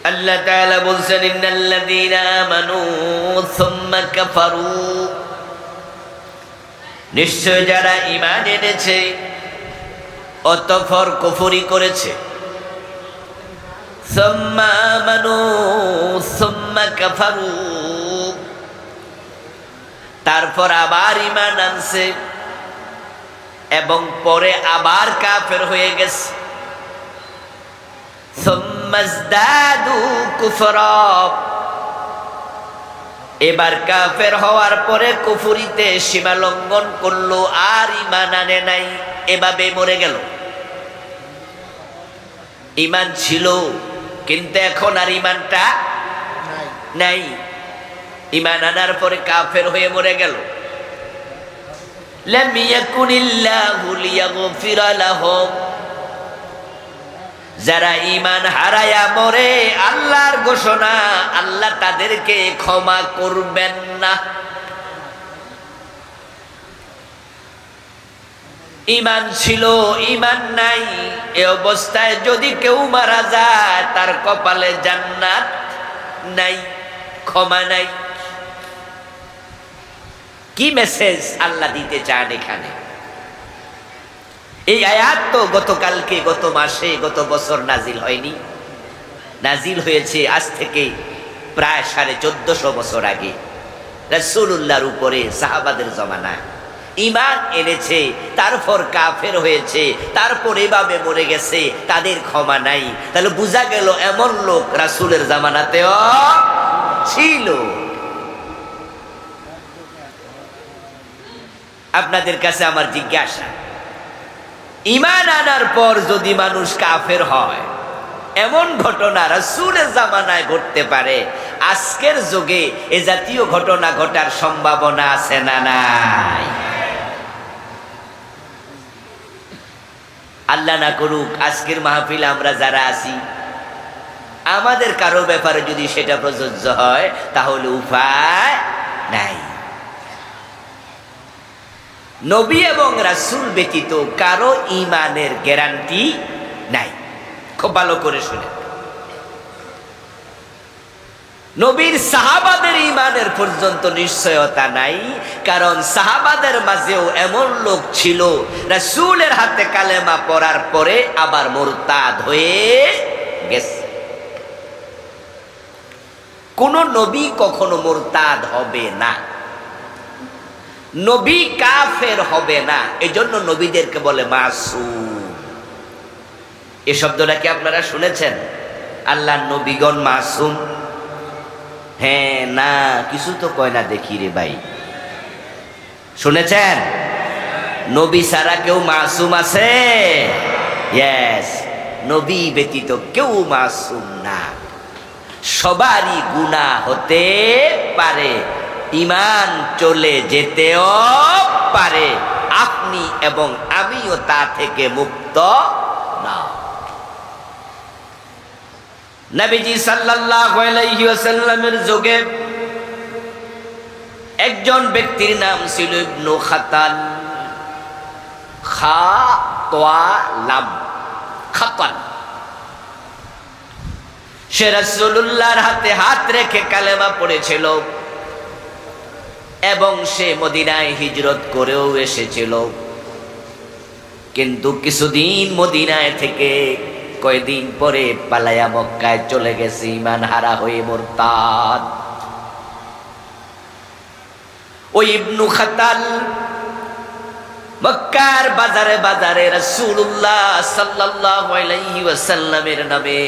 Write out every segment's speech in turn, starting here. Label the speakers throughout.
Speaker 1: আল্লাহ তাআলা বলছেন ইন্নাল্লাযীনা আমানু সুম্মা কাফারু, নিশ্চয় যারা ঈমান এনেছে অতঃপর কুফরি করেছে। সুম্মা আমানু সুম্মা কাফারু, তারপর আবার ঈমান আনছে এবং পরে আবার কাফের হয়ে গেছে। সুম্মাজদাদু কুফরা, এবার কাফের হওয়ার পরে কুফরিতে সীমা লঙ্ঘন করলো, আর ঈমান আনে নাই, এভাবে মরে গেল। ঈমান ছিল কিন্তু এখন আর ঈমানটা নাই, ঈমান আনার পরে কাফের হয়ে মরে গেল। লাম ইয়াকুনিল্লাহু লিয়াগফিরা লাহুম, যারা ঈমান হারায়া মরে আল্লাহর ঘোষণা আল্লাহ তাদেরকে ক্ষমা করবেন না। ঈমান ছিল ঈমান নাই, এ অবস্থায় যদি কেউ মারা যায় তার কপালে জান্নাত নাই, ক্ষমা নাই। কি মেসেজ আল্লাহ দিতে চান এখানে? এই আয়াত তো গতকালকে, গত মাসে, গত বছর নাজিল হয়নি, নাজিল হয়েছে আজ থেকে প্রায় 1450 বছর আগে রাসূলুল্লাহর উপরে, সাহাবাদের জমানায়। ঈমান এনেছে, তারপর কাফের হয়েছে, তারপর এভাবে মরে গেছে, তাদের ক্ষমা নাই। তাহলে বোঝা গেল এমন লোক রাসূলের জামানাতেও ছিল। আপনাদের কাছে আমার জিজ্ঞাসা, ঈমান আনার পর যদি মানুষ কাফের হয়, এমন ঘটনা রাসূলের জামানায় ঘটতে পারে, আজকের যুগে এ জাতীয় ঘটনা ঘটার সম্ভাবনা আছে না নাই? আল্লাহ না করুক আজকের মাহফিলে আমরা যারা আছি, আমাদের কারো ব্যাপারে যদি সেটা প্রযোজ্য হয় তাহলে উপায় নাই। নবী এবং রাসূল ব্যতীত কারো ঈমানের গ্যারান্টি নাই। খুব ভালো করে শুনে, নবীর সাহাবাদের ঈমানের পর্যন্ত নিশ্চয়তা নাই, কারণ সাহাবাদের মাঝেও এমন লোক ছিল রাসূলের হাতে কালেমা পড়ার পরে আবার মুরতাদ হয়ে গেছে। কোন নবী কখনো মুরতাদ হবে না, নবী কাফের হবে না, এজন্য নবীদেরকে বলে মাসুম। এই শব্দটা কি আপনারা শুনেছেন? আল্লাহর নবীগণ মাসুম? হ্যাঁ না, কিছু তো কয় না দেখি রে ভাই, শুনেছেন? নবী ছাড়া কেউ মাসুম আছে? ইয়েস, নবী ব্যতীত কেউ মাসুম না। সবারই গুনাহ হতে পারে, ঈমান চলে যেতেও পারে, আপনি এবং আমিও তা থেকে মুক্ত না। নবীজি সাল্লাল্লাহু আলাইহি ওয়াসাল্লামের যুগে একজন ব্যক্তির নাম ছিল ইবনু খাতাল, খা তোয়া লাম, খাতাল। সে রাসূলুল্লাহর হাতে হাত রেখে কালেমা পড়েছিল এবং সে মদিনায় হিজরত করেও এসেছিল, কিন্তু কিছুদিন মদিনায় থেকে কয়েকদিন পরে পালায়া মক্কায় চলে গেছে, ঈমান হারা হয়ে মুরতাদ। ওই ইবনু খাতাল মক্কার বাজারে বাজারে রাসূলুল্লাহ সাল্লাল্লাহু আলাইহি ওয়াসাল্লামের নামে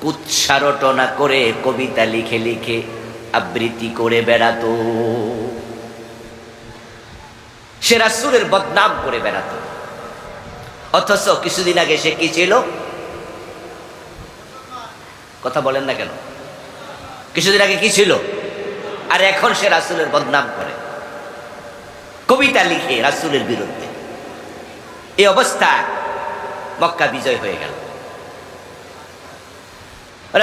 Speaker 1: কুৎসা রটনা করে, কবিতা লিখে লিখে আবৃত্তি করে বেড়াতো। সে রাসূলের বদনাম করে বেড়াতো। অথচ কিছুদিন আগে সে কি ছিল? কথা বলেন না কেন? কিছুদিন আগে কি ছিল? আর এখন সে রাসূলের বদনাম করে, কবিতা লিখে রাসূলের বিরুদ্ধে। এই অবস্থায় মক্কা বিজয় হয়ে গেল।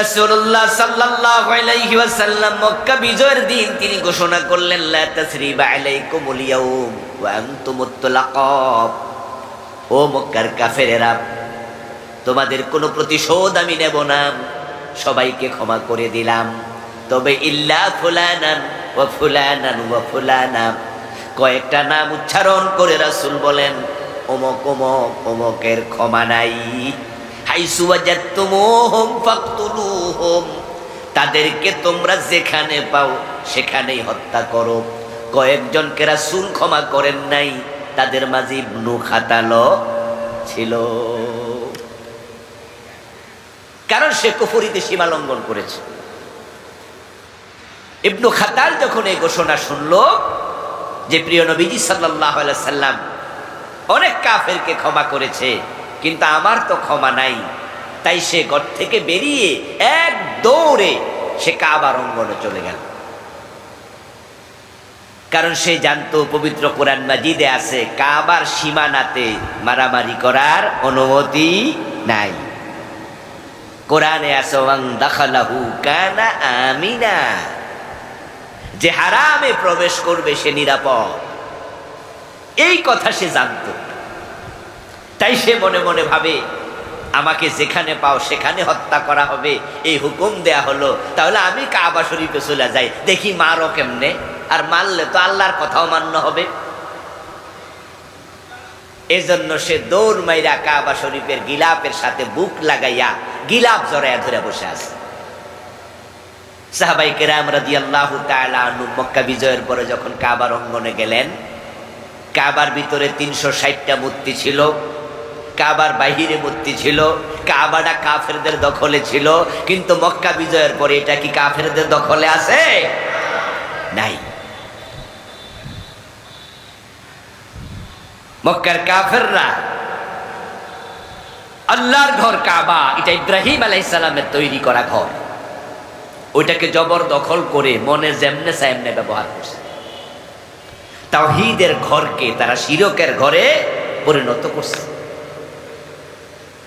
Speaker 1: রাসূলুল্লাহ সাল্লাল্লাহু আলাইহি ওয়াসাল্লাম মক্কা বিজয়ের দিন তিনি ঘোষণা করলেন, লা তাসরিবা আলাইকুমুল ইয়াউম ওয়া আনতুমুত তুলাকা। ও মক্কার কাফেরেরা, তোমাদের কোনো প্রতিশোধ আমি নেব না, সবাইকে ক্ষমা করে দিলাম, তবে ইল্লা ফুলানান ওয়া ফুলানান ওয়া ফুলানা, কয়েকটা নাম উচ্চারণ করে রাসূল বলেন অমুক অমুক অমুকের ক্ষমা নাই। হাইসু ওয়াজাদতুমুহুম ফাকতুলুহুম, তাদেরকে তোমরা যেখানে পাও সেখানেই হত্যা করো। কয়েকজনকে রাসূল ক্ষমা করেন নাই, তাদের মাঝে ইবনু খাতাল ছিল, কারণ সে কুফরিতে সীমা লঙ্ঘন করেছে। ইবনু খাতাল যখন এই ঘোষণা শুনলো যে প্রিয় নবীজি সাল্লাল্লাহু আলাইহি সাল্লাম অনেক কাফেরকে ক্ষমা করেছে, কিন্তু আমার তো ক্ষমা নাই, তাই সে ঘর থেকে বেরিয়ে এক দৌড়ে সে কাবার অঙ্গনে চলে গেল। কারণ সে জানতো পবিত্র কোরআন মাজিদে আছে কাবার সীমানাতে মারামারি করার অনুমতি নাই। কোরআনে আছে ওয়ান দাখালাহু কানা আমিনা, যে হারামে প্রবেশ করবে সে নিরাপদ, এই কথা সে জানতো। তাই সে মনে মনে ভাবে আমাকে যেখানে পাও সেখানে হত্যা করা হবে, এই হুকুম দেয়া হলো, তাহলে আমি কাবা শরীফে চলে যাই, দেখি মারো কেমনে, আর মারলে তো আল্লাহর কথাও মান্য হবে। এজন্য সে দৌড় মাইরা কাবা শরীফের গিলাফের সাথে বুক লাগাইয়া গিলাফ জড়াইয়া ধরে বসে আছে। সাহাবায়ে কেরাম রাদিয়াল্লাহু তাআলা আনহু মক্কা বিজয়ের পরে যখন কাবার অঙ্গনে গেলেন, কাবার ভিতরে 360টা মূর্তি ছিল, কাবার বাহিরে মূর্তি ছিল, কাবাটা কাফেরদের দখলে ছিল, কিন্তু মক্কা বিজয়ের পরে এটা কি কাফেরদের দখলে আছে? নাই। মক্কার কাফেররা আল্লাহর ঘর কাবা, এটা ইব্রাহিম আলাইহিস সালামের তৈরি করা ঘর, ওইটাকে জবরদখল করে মনে যেমনে সেমনে ব্যবহার করছে। তাওহীদের ঘরকে তারা শিরকের ঘরে পরিণত করছে।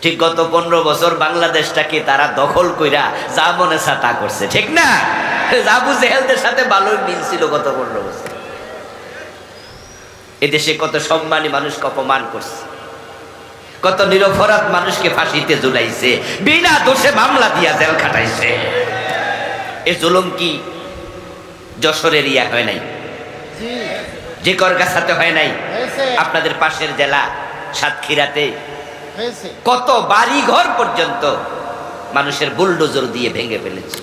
Speaker 1: ঠিক গত 15 বছর বাংলাদেশটাকে তারা দখল কইরা যা মনে চা তা করছে, ঠিক না? আবু জেহেলদের সাথে ভালোই মিল ছিল গত 15 বছর। এদেশে কত সম্মানী মানুষকে অপমান করছে, কত নিরপরাধ মানুষকে ফাঁসিতে ঝুলাইছে, বিনা দোষে মামলা দিয়া জেল খাটাইছে। এই জুলুম কি যশোরের ইয়া হয় নাই, যে করগাছাতে হয় নাই, আপনাদের পাশের জেলা সাতক্ষীরাতে কত বাড়ি ঘর পর্যন্ত মানুষের বুলডোজার দিয়ে ভেঙে ফেলেছে।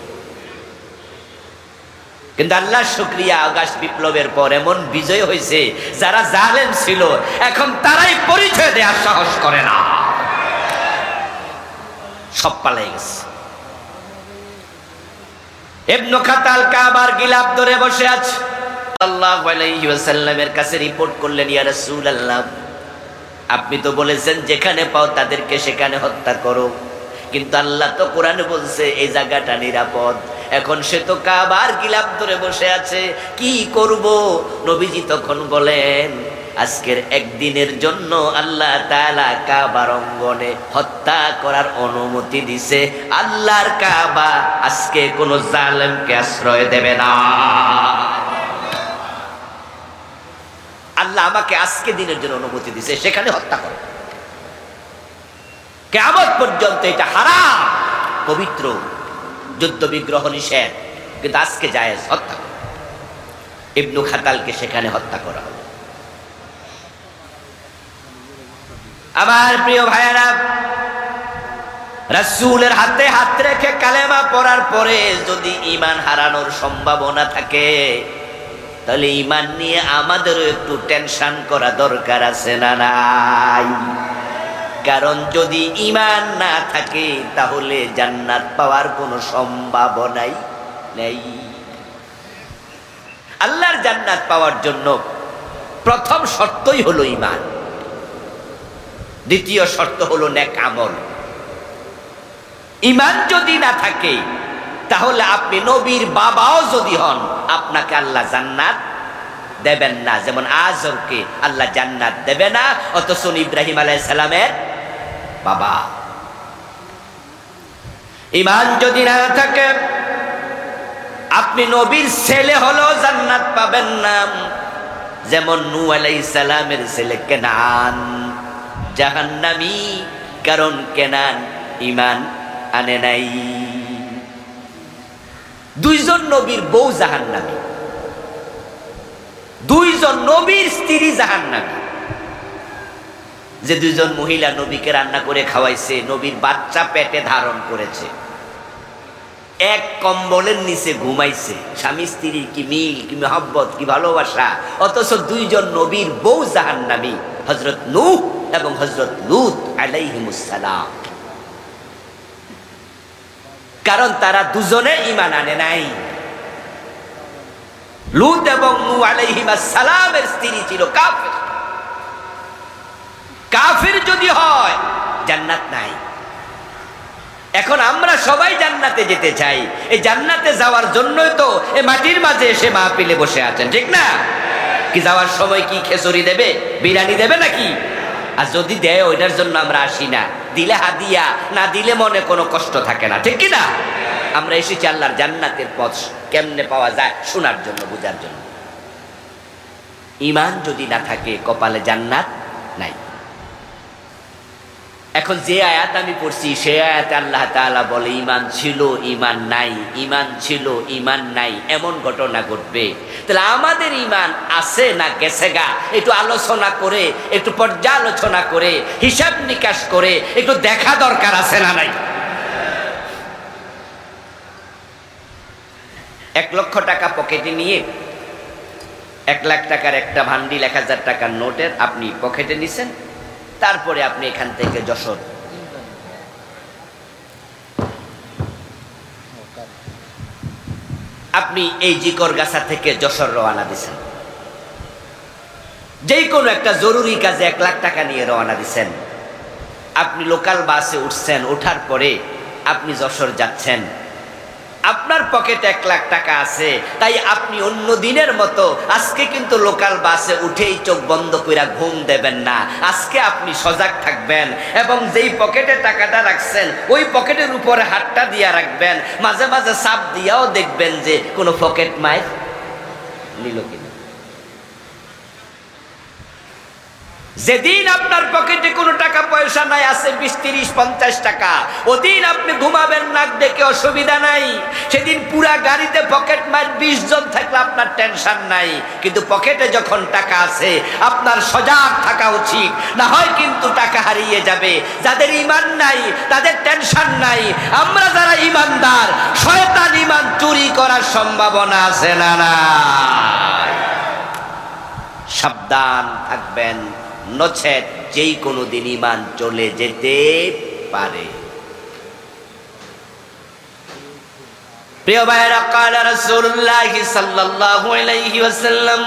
Speaker 1: কিন্তু আল্লাহর শুকরিয়া, আগস্ট বিপ্লবের পর এমন বিজয় হয়েছে, যারা জালেম ছিল এখন তারাই পরিচয় দেওয়ার সাহস করে না, সব পালাই গেছে। ইবনু খাতাল কাবার গিলাফ ধরে বসে আছে, সাল্লাল্লাহু আলাইহি ওয়াসাল্লামের কাছে রিপোর্ট করলেন, ইয়া রাসূলুল্লাহ, আপনি তো বলেছেন যেখানে পাও তাদেরকে সেখানে হত্যা করো, কিন্তু আল্লাহ তো কোরআনে বলছে এই জায়গাটা নিরাপদ। এখন সে তো কাবার গিলাফ ধরে বসে আছে, কি করব? নবীজি তখন বলেন, আজকের একদিনের জন্য আল্লাহ তাআলা কাবার অঙ্গনে হত্যা করার অনুমতি দিছে। আল্লাহর কাবা আজকে কোনো জালেমকে আশ্রয় দেবে না। আল্লাহ আমাকে আজকে দিনের জন্য অনুমতি দিছে, সেখানে হত্যা করো। কিয়ামত পর্যন্ত এটা হারাম, পবিত্র, যুদ্ধ বিগ্রহ নিষেধ, কিন্তু আজকে জায়েজ, হত্যা করো। ইবনু খাতালকে সেখানে হত্যা করা হলো। আমার প্রিয় ভাইয়েরা, রাসূলের হাতে হাত রেখে কালেমা পড়ার পরে যদি ঈমান হারানোর সম্ভাবনা থাকে, তাহলে ঈমান নিয়ে আমাদেরও একটু টেনশন করা দরকার আছে না নাই? কারণ যদি ঈমান না থাকে তাহলে জান্নাত পাওয়ার কোনো সম্ভাবনাই নেই। আল্লাহর জান্নাত পাওয়ার জন্য প্রথম শর্তই হলো ঈমান, দ্বিতীয় শর্ত হলো নেক আমল। ঈমান যদি না থাকে তাহলে আপনি নবীর বাবাও যদি হন, আপনাকে আল্লাহ জান্নাত দেবেন না। যেমন আজরকে আল্লাহ জান্নাত দেবে না, অথচ ইব্রাহিম আলাইহিস সালামের বাবা। ঈমান যদি না থাকে আপনি নবীর ছেলে হলেও জান্নাত পাবেন না। যেমন নূহ আলাইহিস সালামের ছেলে কেনান জাহান্নামী, কারণ কেনান ঈমান আনে নাই। দুইজন নবীর বউ জাহান্নামী, দুইজন নবীর স্ত্রী জাহান্নামী। যে দুইজন মহিলা নবীকে রান্না করে খাওয়াইছে, নবীর বাচ্চা পেটে ধারণ করেছে, এক কম্বলের নিচে ঘুমাইছে, স্বামী স্ত্রী কি মিল, কি মহব্বত, কি ভালোবাসা, অথচ দুইজন নবীর বউ জাহান্নামী, হযরত নূহ এবং হযরত লূত আলাইহিমুস সালাম। কারণ তারা দুজনে ঈমান আনে নাই। লূত এবং নূহ আলাইহিমাস সালামের স্ত্রী ছিল কাফের। কাফের যদি হয় জান্নাত নাই। এখন আমরা সবাই জান্নাতে যেতে চাই, এই জান্নাতে যাওয়ার জন্যই তো এই মাটির মাঝে এসে মাহফিলে বসে আছেন, ঠিক না? কি যাওয়ার সময় কি খেচুড়ি দেবে, বিরিয়ানি দেবে নাকি? আর যদি দেয় ওইটার জন্য আমরা আসি না, দিলে হাদিয়া, না দিলে মনে কোনো কষ্ট থাকে না, ঠিক কি না? আমরা এসেছি আল্লাহর জান্নাতের পথ কেমনে পাওয়া যায় শোনার জন্য, বোঝার জন্য। ঈমান যদি না থাকে কপালে জান্নাত নাই। এখন যে আয়াত আমি পড়ছি সে আয়াতে আল্লাহ তাআলা বলে ঈমান ছিল ঈমান নাই, ঈমান ছিল ঈমান নাই, এমন ঘটনা ঘটবে। তাহলে আমাদের ঈমান আছে না গেছে গা, একটু আলোচনা করে, একটু পর্যালোচনা করে, হিসাব নিকাশ করে একটু দেখা দরকার আছে না নাই? 1 লক্ষ টাকা পকেটে নিয়ে 1 লাখ টাকার একটা ভান্ডিল 1000 টাকার নোটের আপনি পকেটে নিছেন, তারপরে আপনি এখান থেকে যশোর, আপনি এই জিকরগাছা থেকে যশোর রওনা দিছেন, যেই কোনো একটা জরুরি কাজে 1 লাখ টাকা নিয়ে রওনা দিছেন। আপনি লোকাল বাসে উঠছেন, ওঠার পরে আপনি যশোর যাচ্ছেন, আপনার পকেটে 1 লাখ টাকা আছে, তাই আপনি অন্য দিনের মতো আজকে কিন্তু লোকাল বাসে উঠেই চোখ বন্ধ করে ঘুম দেবেন না। আজকে আপনি সজাগ থাকবেন এবং যেই পকেটে টাকাটা রাখছেন ওই পকেটের উপরে হাতটা দিয়ে রাখবেন, মাঝে মাঝে চাপ দিয়াও দেখবেন যে কোনো পকেট মার নিল কিনা। যেদিন আপনার পকেটে কোনো টাকা পয়সা নাই, আছে 20, 30, 50 টাকা, ওদিন আপনি ঘুমাবেন নাক ডেকে, অসুবিধা নাই। সেদিন পুরা গাড়িতে পকেট মার 20 জন থাকলে আপনার টেনশন নাই, কিন্তু পকেটে যখন টাকা আছে আপনার সজাগ থাকা উচিত, না হয় কিন্তু টাকা হারিয়ে যাবে। যাদের ঈমান নাই তাদের টেনশন নাই, আমরা যারা ঈমানদার শয়তান ঈমান চুরি করার সম্ভাবনা আছে না নাই? সাবধান থাকবেন, নচেত যেই কোনো দিন ঈমান চলে যেতে পারে। প্রিয় ভাইরা, ক্বালা রাসূলুল্লাহ সাল্লাল্লাহু আলাইহি ওয়াসাল্লাম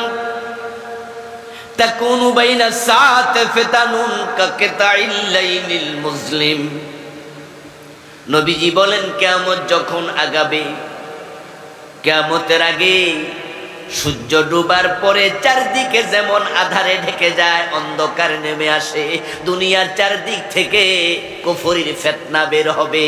Speaker 1: তাকুনু বাইনা সাআতি ফিতানুন কাকিতাইল লাইলিল মুসলিম। নবীজি বলেন কিয়ামত যখন আগাবে, কিয়ামতের আগে সূর্য ডুবার পরে চারদিকে যেমন আধারে ঢেকে যায়, অন্ধকার নেমে আসে, দুনিয়ার চারদিক থেকে কুফরির ফিতনা বের হবে।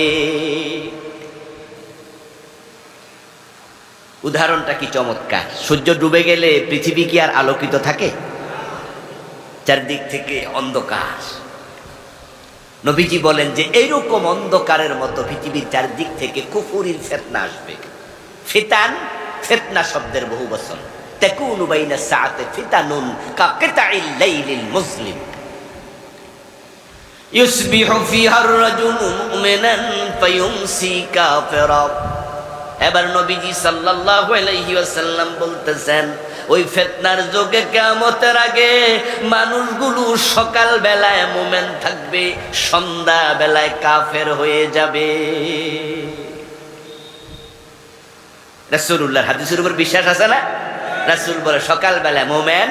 Speaker 1: উদাহরণটা কি চমৎকার! সূর্য ডুবে গেলে পৃথিবী কি আর আলোকিত থাকে? চারদিক থেকে অন্ধকার। নবীজি বলেন যে এইরকম অন্ধকারের মতো পৃথিবীর চারদিক থেকে কুফরির ফিতনা আসবে। ফিতান ফিতনা শব্দের বহু বচন। তাকুনু বাইনা সাআতি ফিতানুন কাকিতাইল লাইলিল মুসলিম ইউসবিহু ফিহা আর-রাজুলু মুমিনান ফায়ুমসি কাফিরা। এবার নবীজি সাল্লাল্লাহু আলাইহি ওয়াসাল্লাম বলতেছেন, ওই ফিতনার যুগে কিয়ামতের আগে মানুষগুলো সকাল বেলায় মুমিন থাকবে, সন্ধ্যা বেলায় কাফের হয়ে যাবে। রাসূলুল্লাহর হাদিসের উপর বিশ্বাস আছে না? রাসূল বলে সকাল বেলায় মুমিন,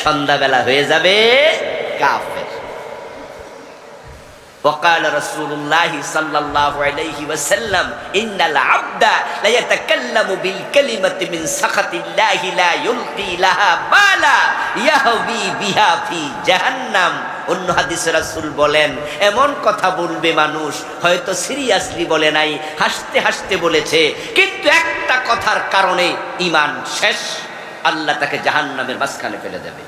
Speaker 1: সন্ধ্যা বেলা হয়ে যাবে কাফের। وقال رسول الله صلى الله عليه وسلم إن العبد لا يتكلم بالكلمة من سخط الله لا يلقي لها بالا يهوي بها في جهنم। অন্য হাদিসে রাসূল বলেন, এমন কথা বলবে মানুষ, হয়তো সিরিয়াসলি বলে নাই, হাসতে হাসতে বলেছে, কিন্তু একটা কথার কারণে ঈমান শেষ, আল্লাহ তাকে জাহান্নামের মাঝখানে ফেলে দেবে।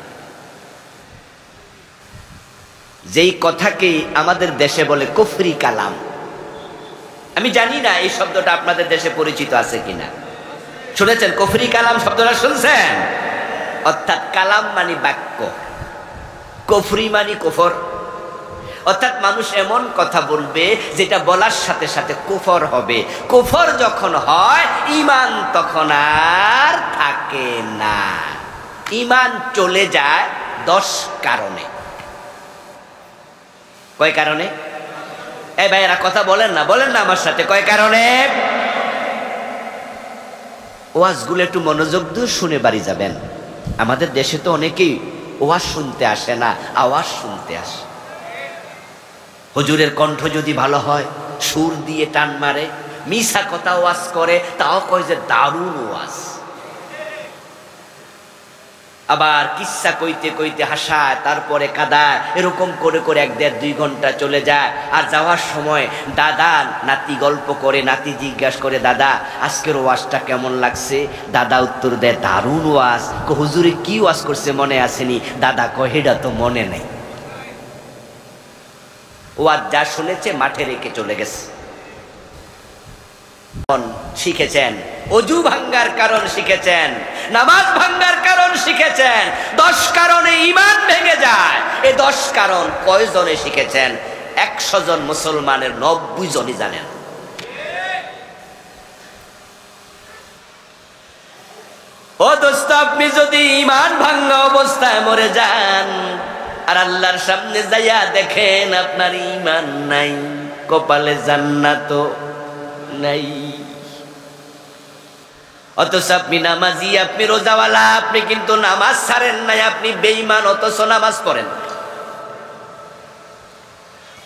Speaker 1: যেই কথাকে আমাদের দেশে বলে কুফরি কালাম। আমি জানি না এই শব্দটা আপনাদের দেশে পরিচিত আছে কিনা। শুনেছেন কুফরি কালাম শব্দটা শুনছেন? অর্থাৎ কালাম মানে বাক্য, কুফরি মানে কুফর। অর্থাৎ মানুষ এমন কথা বলবে যেটা বলার সাথে সাথে কুফর হবে। কুফর যখন হয় ঈমান তখন আর থাকে না। ঈমান চলে যায় 10 কারণে। কয় কারণে? এই ভাইয়েরা কথা বলেন না, বলেন না আমার সাথে, কয় কারণে? ওয়াজগুলো একটু মনোযোগ দিয়ে শুনে বাড়ি যাবেন। আমাদের দেশে তো অনেকেই ওয়াজ শুনতে আসে না, আওয়াজ শুনতে আসে। হুজুরের কণ্ঠ যদি ভালো হয়, সুর দিয়ে টান মারে, মিশা কথা ওয়াজ করে, তাও কয় যে দারুণ ওয়াজ। আবার কিস্সা কইতে কইতে হাসায়, তারপরে কাঁদায়, এরকম করে করে 1-1.5-2 ঘন্টা চলে যায়। আর যাওয়ার সময় দাদা নাতি গল্প করে, নাতি জিজ্ঞাসা করে, দাদা আজকের ওয়াজটা কেমন লাগছে? দাদা উত্তর দেয়, দারুণ ওয়াজ। হুজুরে কি ওয়াজ করছে মনে আসেনি? দাদা কয়, এটা তো মনে নেই। ওয়াজ যা শুনেছে মাঠে রেখে চলে গেছে। শিখেছেন অজু ভাঙ্গার কারণ, শিখেছেন নামাজ ভাঙ্গার কারণ, শিখেছেন 10 কারণে ঈমান ভেঙে যায়। এই 10 কারণ কয়জনে শিখেছেন? 100 জন মুসলমানের 90 জনই জানেন। ও দোস্ত, আপনি যদি ঈমান ভাঙ্গা অবস্থায় মরে যান আর আল্লাহর সামনে যাইয়া দেখেন আপনার ঈমান নাই, কপালে জান্নাত নাই, অথচ আপনি নামাজি, আপনি রোজাওয়ালা, আপনি কিন্তু নামাজ ছাড়েন নাই, আপনি বেঈমান, অথচ নামাজ পড়েন।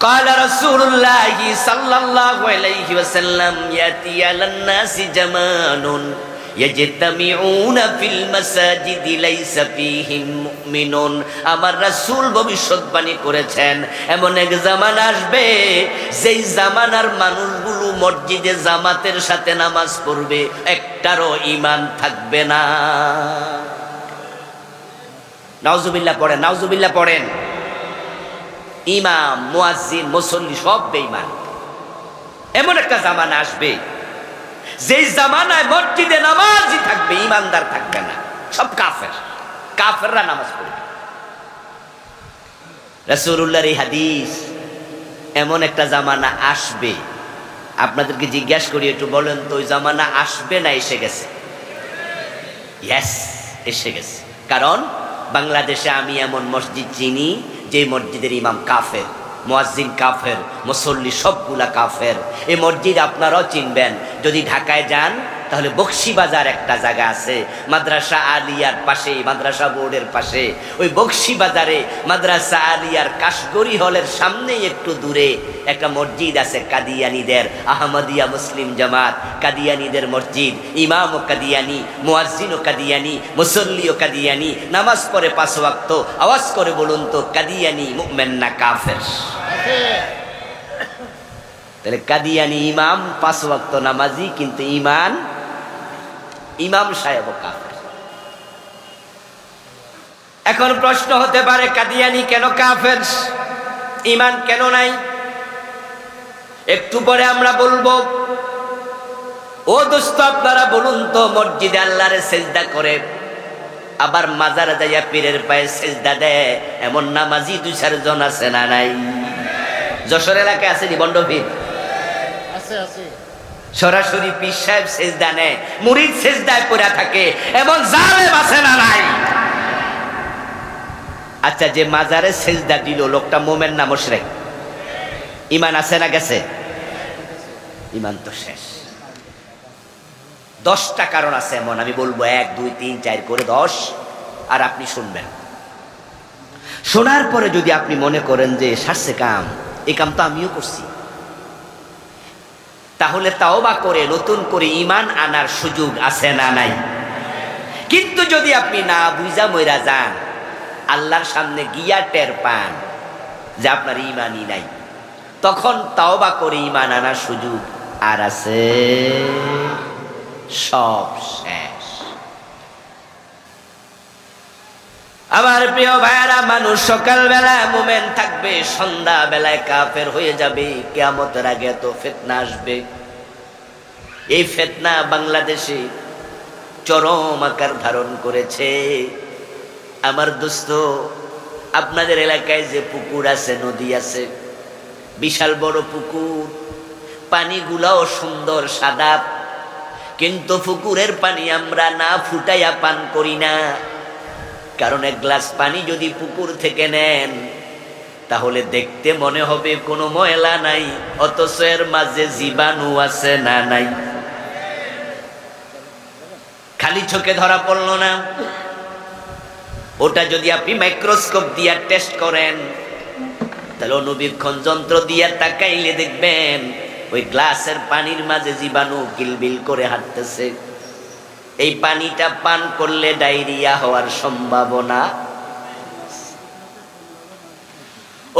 Speaker 1: قال رسول الله صلى الله عليه وسلم يأتي على الناس زمان يجتمعون في المساجد ليس فيهم مؤمنون। আমার রাসূল ভবিষ্যৎবাণী করেছেন এমন এক জামানা আসবে যেই জামানার মানুষগুলো মসজিদে জামাতের সাথে নামাজ পড়বে, একটারও ঈমান থাকবে না। নাউজুবিল্লাহ পড়েন, নাউজুবিল্লাহ পড়েন। ইমাম, মুয়াজ্জিন, মুসল্লি সব বেঈমান। এমন একটা জামানা আসবে যেই জামানায় মসজিদে নামাজই থাকবে, ইমানদার থাকবে না, সব কাফের। কাফেররা নামাজ পড়বে। রাসূলুল্লাহর এই হাদিস, এমন একটা জামানা আসবে। আপনাদেরকে জিজ্ঞাসা করি, একটু বলেন তো ওই জামানা আসবে না এসে গেছে? ইয়েস, এসে গেছে। কারণ বাংলাদেশে আমি এমন মসজিদ চিনি যে মসজিদের ইমাম কাফের, মুয়াজ্জিন কাফের, মুসল্লি সবগুলা কাফের। এই মসজিদ আপনারাও চিনবেন। যদি ঢাকায় যান তাহলে বকশীবাজার একটা জায়গা আছে, মাদ্রাসা আলিয়ার পাশে, মাদ্রাসা বোর্ডের পাশে। ওই বকশীবাজারে মাদ্রাসা আলিয়ার কাশগড়ি হলের সামনেই একটু দূরে একটা মসজিদ আছে কাদিয়ানীদের, আহমদিয়া মুসলিম জামাত কাদিয়ানীদের মসজিদ। ইমামও কাদিয়ানী, মুয়াজ্জিনও কাদিয়ানী, মুসল্লিও কাদিয়ানী, নামাজ পড়ে 5 ওয়াক্ত। আওয়াজ করে বলুন তো, কাদিয়ানী মুমিন না কাফের? তাহলে কাদিয়ানী ইমাম 5 ওয়াক্ত নামাজি, কিন্তু ইমাম সাহেব কাফের। এখন প্রশ্ন হতে পারে, কাদিয়ানী কেন কাফের? ঈমান কেন নাই? একটু পরে আমরা বলবো। ও দোস্ত, আপনারা বলুন তো, মসজিদে আল্লাহরে সেজদা করে আবার মাজারে যাইয়া পীরের পায়ে সেজদা দেয় এমন নামাজি 2-4 জন আছে না নাই? যশোর এলাকায় আছে নি বন্ড পীর? আছে। সরাসরি পীর সাহেব সেজদা নেয়, মুরিদ সেজদায় পড়ে থাকে এমন জালেম আছে না নাই? আচ্ছা, যে মাজারে সেজদা দিল লোকটা মোমেন না মুশরিক? ঈমান আছে না গেছে? ঈমান তো শেষ। 10টা কারণ আছে এমন, আমি বলবো 1, 2, 3, 4 করে 10, আর আপনি শুনবেন। শোনার পরে যদি আপনি মনে করেন যে সারছে কাম, এই কাম তো আমিও করছি, তাহলে তাওবা করে নতুন করে ঈমান আনার সুযোগ আছে না নাই? কিন্তু যদি আপনি না বুঝা মইরা যান, আল্লাহর সামনে গিয়া টের পান যে আপনার ঈমানই নাই, তখন তাওবা করে ঈমান আনার সুযোগ আর আছে? সব শেষ। আমার প্রিয় ভাইরা, মানুষ সকাল বেলায় মুমিন থাকবে, সন্ধ্যা বেলায় কাফের হয়ে যাবে। কিয়ামতের আগে এত ফিতনা আসবে। এই ফিতনা বাংলাদেশে চরম আকার ধারণ করেছে। আমার দোস্ত, আপনাদের এলাকায় যে পুকুর আছে, নদী আছে, বিশাল বড় পুকুর, পানিগুলাও সুন্দর সাদা, কিন্তু পুকুরের পানি আমরা না ফুটাইয়া পান করি না। কারণ এক গ্লাস পানি যদি পুকুর থেকে নেন, তাহলে দেখতে মনে হবে কোনো ময়লা নাই, অথচ এর মাঝে জীবাণু আছে না নাই? খালি চোখে ধরা পড়লো না? ওটা যদি আপনি মাইক্রোস্কোপ দিয়ে টেস্ট করেন, তাহলে অনুবীক্ষণ যন্ত্র দিয়ে তাকাইলে দেখবেন ওই গ্লাসের পানির মাঝে জীবাণু কিলবিল করে হাঁটতেছে। এই পানিটা পান করলে ডায়রিয়া হওয়ার সম্ভাবনা।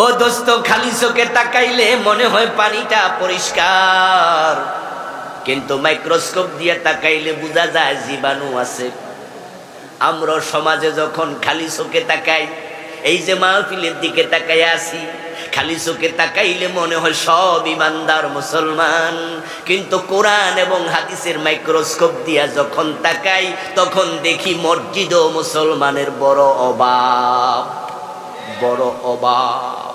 Speaker 1: ও দোস্ত, খালি চোখে তাকাইলে মনে হয় পানিটা পরিষ্কার, কিন্তু মাইক্রোস্কোপ দিয়ে তাকাইলে বোঝা যায় জীবাণু আছে। আমরা সমাজে যখন খালি চোখে তাকাই, এই যে মাহফিলের দিকে তাকাই আসি, খালি চোখে তাকাইলে মনে হয় সব ইমানদার মুসলমান, কিন্তু কোরআন এবং হাদিসের মাইক্রোস্কোপ দিয়া যখন তাকাই, তখন দেখি মসজিদ ও মুসলমানের বড় অভাব, বড় অভাব।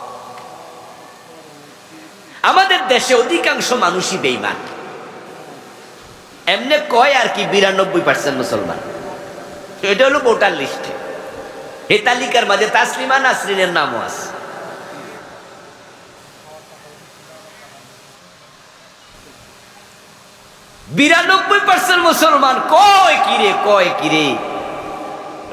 Speaker 1: আমাদের দেশে অধিকাংশ মানুষই বেঈমান। এমনি কয় আর কি 92% মুসলমান, এটা হলো ভোটার লিস্টে। এই তালিকার মাঝে তাসলিমা নাসরিনের নামও আছে। %92 মুসলমান। কয় কিরে, কয় কিরে?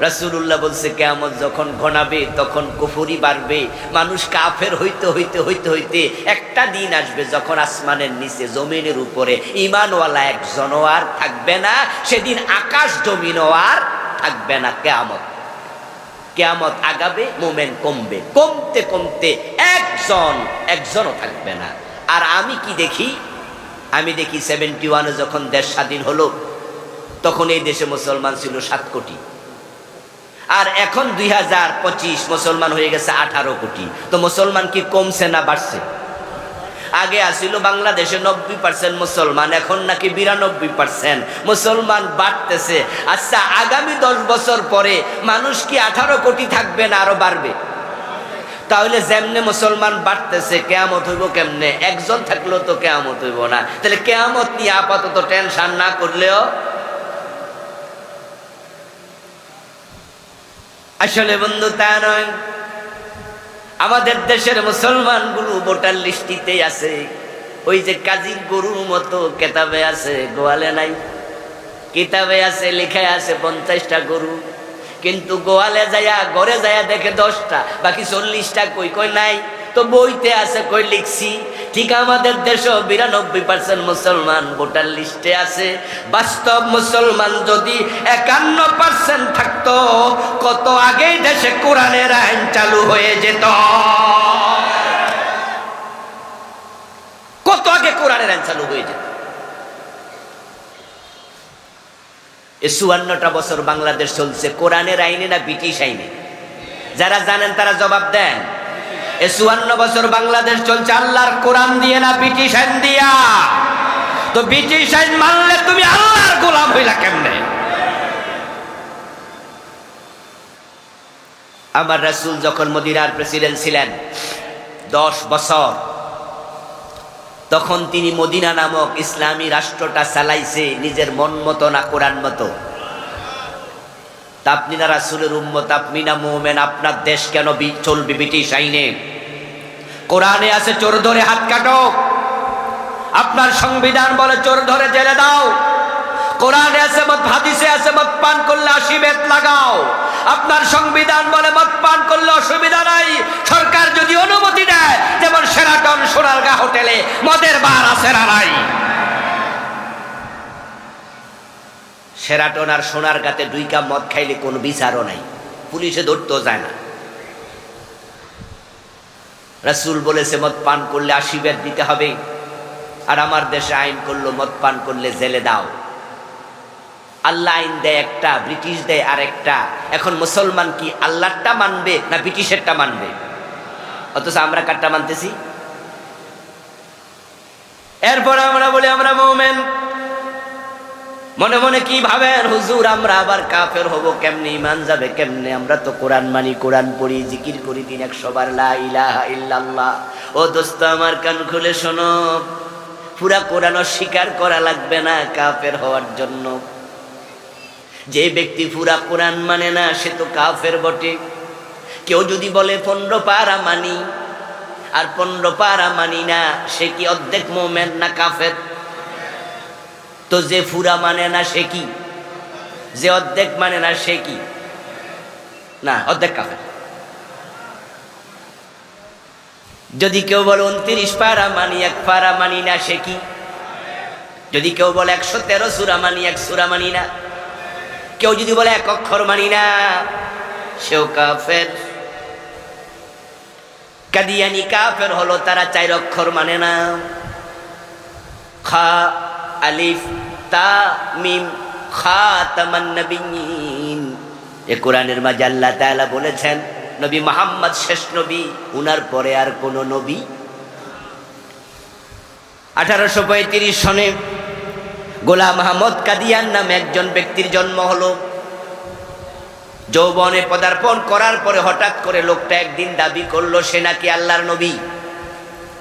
Speaker 1: রাসূলুল্লাহ বলছে, কিয়ামত যখন ঘনাবে তখন কুফরি বাড়বে, মানুষ কাফের হইতে হইতে হইতে হইতে একটা দিন আসবে যখন আসমানের নিচে জমিনের উপরে ঈমানওয়ালা একজনও আর থাকবে না। সেদিন আকাশ জমিনও আর থাকবে না। কিয়ামত আগাবে, মোমেন কমবে, কমতে কমতে একজনও থাকবে না। আর আমি কি দেখি? আমি দেখি 71-এ যখন দেশ স্বাধীন হলো, তখন এই দেশে মুসলমান ছিল 7 কোটি, আর এখন 2025 মুসলমান হয়ে গেছে 18 কোটি। তো মুসলমান কি কমছে না বাড়ছে? আগে আসিল বাংলাদেশে 90% মুসলমান, এখন নাকি 92% মুসলমান বাড়তেছে। আচ্ছা, আগামী 10 বছর পরে মানুষ কি 18 কোটি থাকবে না আরো বাড়বে? তাহলে যেমনে মুসলমান বাড়তেছে, কিয়ামত হইব কেমনে? একজন থাকলেও তো কিয়ামত হইব না। তাহলে কিয়ামত নিয়ে আপাতত টেনশন না করলেও, আসলে বন্ধু তা নয়। আমাদের দেশের মুসলমানগুলো ভোটার লিস্টিতে আছে, ওই যে কাজীর গরুর মতো কেতাবে আছে, গোয়ালে নাই। কিতাবে আছে, লেখায় আছে 50টা গরু, কিন্তু গোয়ালে যায়া ঘরে যায়া দেখে 10টা, বাকি 40টা কই কই নাই। তো বইতে আছে, কই লিখছি। ঠিক আমাদের দেশও 92% মুসলমান ভোটার লিস্টে আছে। বাস্তব মুসলমান যদি 51% থাকতো, কত আগেই দেশে কোরআনের আইন চালু হয়ে যেত, কত আগে কোরআনের আইন চালু হয়ে যেত। 54টা বছর বাংলাদেশ চলছে কোরআনের আইনে না ব্রিটিশ আইনে? যারা জানেন তারা জবাব দেন। 54 বছর বাংলাদেশ চলছে আল্লাহর কোরআন দিয়ে না ব্রিটিশ আইন দিয়া? তো ব্রিটিশ আইন মানলে তুমি আল্লাহর গোলাম হইলা কেমনে? আমার রাসূল যখন মদিনার প্রেসিডেন্ট ছিলেন 10 বছর, তখন তিনি মদিনা নামক ইসলামী রাষ্ট্রটা চালাইছে নিজের মন মতো না কোরআন মতো? তা আপনি না রাসূলের উম্মত, আপনি না মুমিন, আপনার দেশ কেন চলবে ব্রিটিশ আইনে? কোরআনে আছে চোর ধরে হাত কাটো, আপনার সংবিধান বলে চোর ধরে জেলে দাও। কোরআনে আছে মদ, হাদিসে আছে মদ পান করলে 80 বেত লাগাও। আপনার সংবিধান বলে মদ পান করলে অসুবিধা নাই, সরকার যদি অনুমতি দেয়। যেমন শেরাটন সোনারগাঁ হোটেলে মদের বার আছে না নাই? শেরাটন আর সোনারগাঁতে 2 কাপ মদ খাইলে কোনো বিচারও নাই, পুলিশে ধরতেও যায় না। রাসূল বলেছে মদ পান করলে 80 বেত দিতে হবে, আর আমার দেশে আইন করলো মদ পান করলে জেলে দাও। আল্লাহ আইন দেয় একটা, ব্রিটিশ দেয় আরেকটা। এখন মুসলমান কি আল্লাহরটা মানবে না ব্রিটিশেরটা মানবে? অথচ আমরা কারটা মানতেছি। এরপর আমরা বলি আমরা মুমিন। মনে মনে কি ভাবেন, হুজুর আমরা আবার কাফের হব কেমনে, ইমান যাবে কেমনে? আমরা তো কোরআন মানি, কোরআন পড়ি, জিকির করি দিন 100 বার লা ইলাহা ইল্লাল্লাহ। ও দোস্ত আমার কান খুলে শোনো, পুরা কোরআন অস্বীকার করা লাগবে না কাফের হওয়ার জন্য। যে ব্যক্তি পুরা কোরআন মানে না সে তো কাফের বটে। কেউ যদি বলে 15 পারা মানি আর 15 পারা মানি না, সে কি অর্ধেক মুমিন না কাফের? তো যে পুরা মানে না সে কি? যে অর্ধেক মানে না সে কি? না, অর্ধেক কাফের। যদি কেউ বলে 29 পারা মানি 1 পারা মানি না, সে কি? যদি কেউ বলে 113 সূরা মানি 1 সূরা মানি না, কেউ যদি বলে 1 অক্ষর মানি না, সেও কাফের। কাদিয়ানি কাফের হলো তারা 4 অক্ষর মানে না। খা আলিফ তা মিম খাতামান নবিয়্যিন। এ কোরআনের মাঝে আল্লাহ তাআলা বলেছেন নবী মুহাম্মদ শেষ নবী, উনার পরে আর কোন নবী। 1835 সনে গোলাম আহমদ কাদিয়ান নামে একজন ব্যক্তির জন্ম হলো। যৌবনে পদার্পণ করার পরে হঠাৎ করে লোকটা একদিন দাবি করলো সে নাকি আল্লাহর নবী।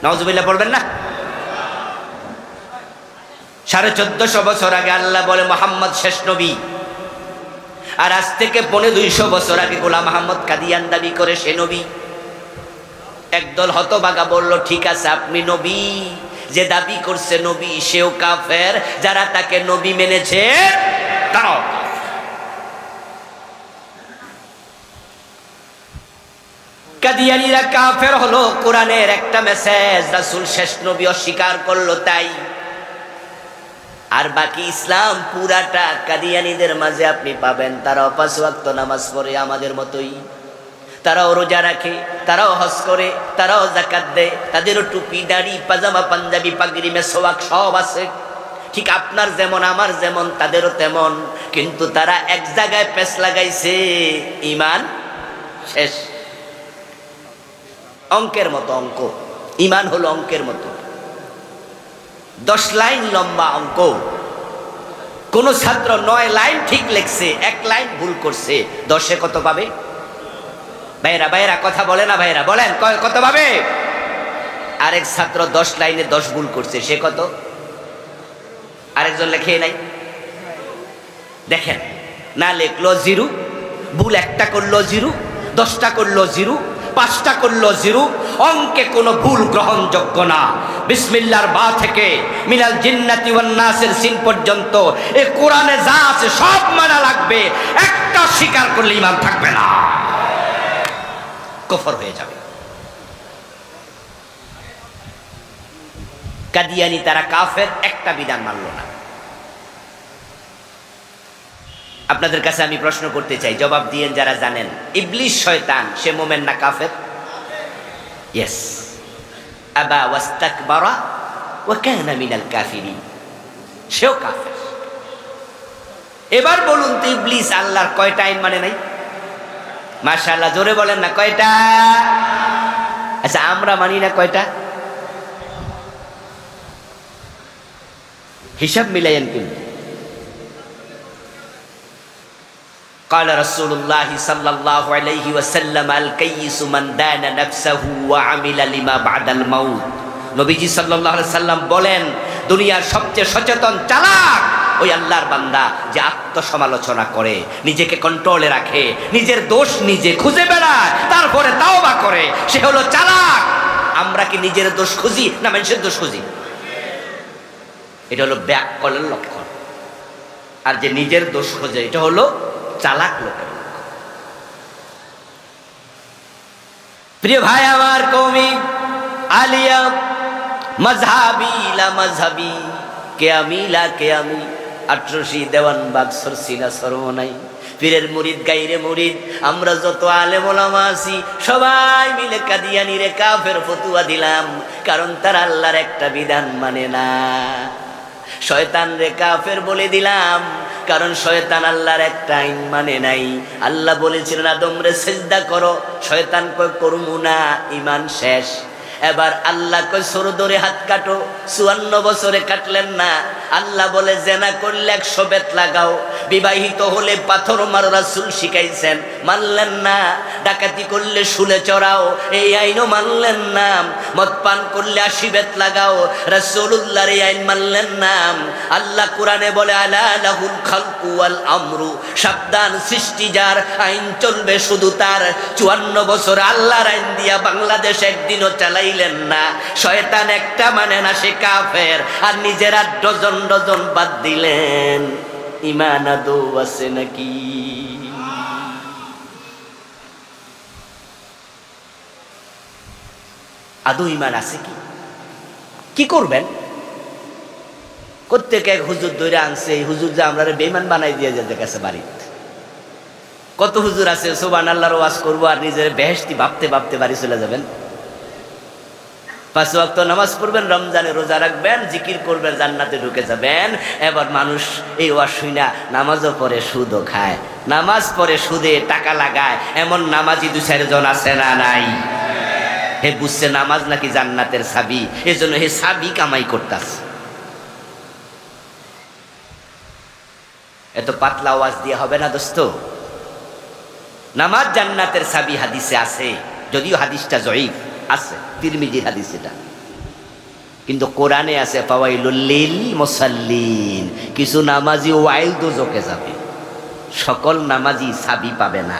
Speaker 1: নাউজুবিল্লাহ পড়বেন না? 1450 বছর আগে আল্লাহ বলে মুহাম্মদ শেষ নবী, আর আজ থেকে 250 বছর আগে গোলাম আহমদ কাদিয়ান দাবি করে সে নবী। একদল হতভাগা বলল ঠিক আছে আপনি নবী, যে দাবি করছে নবী সেও কাফের, যারা তাকে নবী মেনেছে তারাও। কাদিয়ানীরা কাফের হলো কোরআনের একটা মেসেজ রাসূল শেষ নবী অস্বীকার করলো তাই। আর বাকি ইসলাম পুরাটা কাদিয়ানীদের মাঝে আপনি পাবেন। তারাও 5 ওয়াক্ত নামাজ পড়ে আমাদের মতোই, তারাও রোজা রাখে, তারাও হজ করে, তারাও যাকাত দেয়, তাদেরও টুপি দাড়ি পাজামা পাঞ্জাবি পাগড়ি মেসওয়াক সব আছে। ঠিক আপনার যেমন আমার যেমন তাদেরও তেমন, কিন্তু তারা এক জায়গায় পেছ লাগাইছে, ঈমান শেষ। অঙ্কের মতো অঙ্ক, ঈমান হলো অঙ্কের মতো 10 লাইন লম্বা অঙ্ক। কোন ছাত্র 9 লাইন ঠিক লিখছে, 1 লাইন ভুল করছে, 10-এ কত পাবে? ভাইরা ভাইরা কথা বলে না, ভাইরা বলেন কত পাবে? আরেক ছাত্র 10 লাইনে 10 ভুল করছে, সে কত? আরেকজন লেখে নাই। দেখেন, না লিখলো 0, ভুল 1টা করলো 0, 10টা করলো 0, 5টা করলো 0। অঙ্কে কোনো ভুল গ্রহণযোগ্য না। বিসমিল্লাহর বা থেকে মিনাল জিন্নাতি ওয়ান নাসের সিন পর্যন্ত এই কোরআনে যা আছে সব মানা লাগবে। একটা স্বীকার করলে ঈমান থাকবে না, কুফর হয়ে যাবে। কাদিয়ানী তারা কাফের, একটা বিধান মানলো না। আপনাদের কাছে আমি প্রশ্ন করতে চাই, জবাব দিয়েন যারা জানেন। ইবলিস শয়তান সে মুমিন না কাফের? ইয়েস। আবা ওয়াস্তাকবারা ওয়া কানা মিনাল কাফিরিন, সেও কাফের। এবার বলুন তো ইবলিস আল্লাহর কয়টা আইন মানে নাই? মাশাআল্লাহ, জোরে বলেন না কয়টা? আচ্ছা আমরা মানি না কয়টা? হিসাব মিলাইয়েন কিন্তু। قال رسول الله صلى الله عليه وسلم الكيس من دان نفسه وعمل لما بعد الموت। নবীজি সাল্লাল্লাহু আলাইহি সাল্লাম বলেন দুনিয়ার সবচেয়ে সচেতন চালাক ওই আল্লাহর বান্দা যে আত্মসমালোচনা করে, নিজেকে কন্ট্রোলে রাখে, নিজের দোষ নিজে খুঁজে বেড়ায়, তারপরে তাওবা করে, সে হলো চালাক। আমরা কি নিজের দোষ খুঁজি না মানুষের দোষ খুঁজি? এটা হলো ব্যাককলের লক্ষণ। আর যে নিজের দোষ খোঁজে এটা হলো চালাক লোকের। প্রিয় ভাই আমার, কওমি আলিয়া মাযহাবি লা মাযহাবি, কে আমি লা কে আমি, 18 দেওয়ান বাগ সরসিনা সরমনাই, পীরের মুরিদ গাইরে মুরিদ, আমরা যত আলেম ওলামা আছি সবাই মিলে কাদিয়ানি রে কাফের ফতুয়া দিলাম, কারণ তারা আল্লাহর একটা বিধান মানে না। শয়তান রে কাফের বলে দিলাম, কারণ শয়তান আল্লাহর একটা আইন মানে নাই। আল্লাহ বলেছিলেন আদম রে সিজদা করো, শয়তান কয় করমু না, ঈমান শেষ। এবার আল্লাহ কয় সরো ধরে হাত কাটো। 54 বছরে কাটলেন না। আল্লাহ বলে জেনা করলে 100 বেত লাগাও, বিবাহিত হলে পাথর মারো, রাসূল শিখাইছেন, মানলেন না। ডাকাতি করলে শুলে চড়াও, এই আইনও মানলেন না। মদ পান করলে 80 বেত লাগাও, রাসূলুল্লাহর এই আইন মানলেন না। আল্লাহ কোরআনে বলে আলা লাহুল খালকু ওয়াল আমরু, সাবধান, সৃষ্টি যার, আইন চলবে শুধু তার। 54 বছর আল্লাহর আইন দিয়া বাংলাদেশ একদিনও চালাইলেন না। শয়তান একটা মানে না, সে কাফের, আর নিজেরা ডজন ডজন বাদ দিলেন। ঈমান আদৌ আছে নাকি? আদৌ ঈমান আছে কি? কি করবেন? প্রত্যেক এক হুজুর ধরে আনছে, এই হুজুর যে আমরা বেঈমান বানাই দিয়ে যেতে গেছে বাড়িতে। কত হুজুর আছে সুবহানাল্লাহর ওয়াজ করবো আর নিজের বেহেশতি ভাবতে ভাবতে বাড়ি চলে যাবেন। 5 ওয়াক্ত নামাজ পড়বেন, রমজানে রোজা রাখবেন, জিকির করবেন, জান্নাতে ঢুকে যাবেন। এবার মানুষ এই ওয়াজ শুনা নামাজও পড়ে সুদও খায়, নামাজ পড়ে সুদে টাকা লাগায়, এমন নামাজি 2-4 জন আছে না নাই? হে বুঝছে নামাজ নাকি জান্নাতের চাবি, এজন্য হে চাবি কামাই করতাছে। এত পাতলা ওয়াজ দিয়ে হবে না দোস্ত। নামাজ জান্নাতের চাবি হাদিসে আছে, যদিও হাদিসটা জয়ীফ আছে, তিরমিজির হাদিস এটা, কিন্তু কোরআনে আছে ফাওয়াইলুল লিল মুসাল্লিন। কিছু নামাজি ওয়াইল দোজখে যাবে, সকল নামাজি চাবি পাবে না।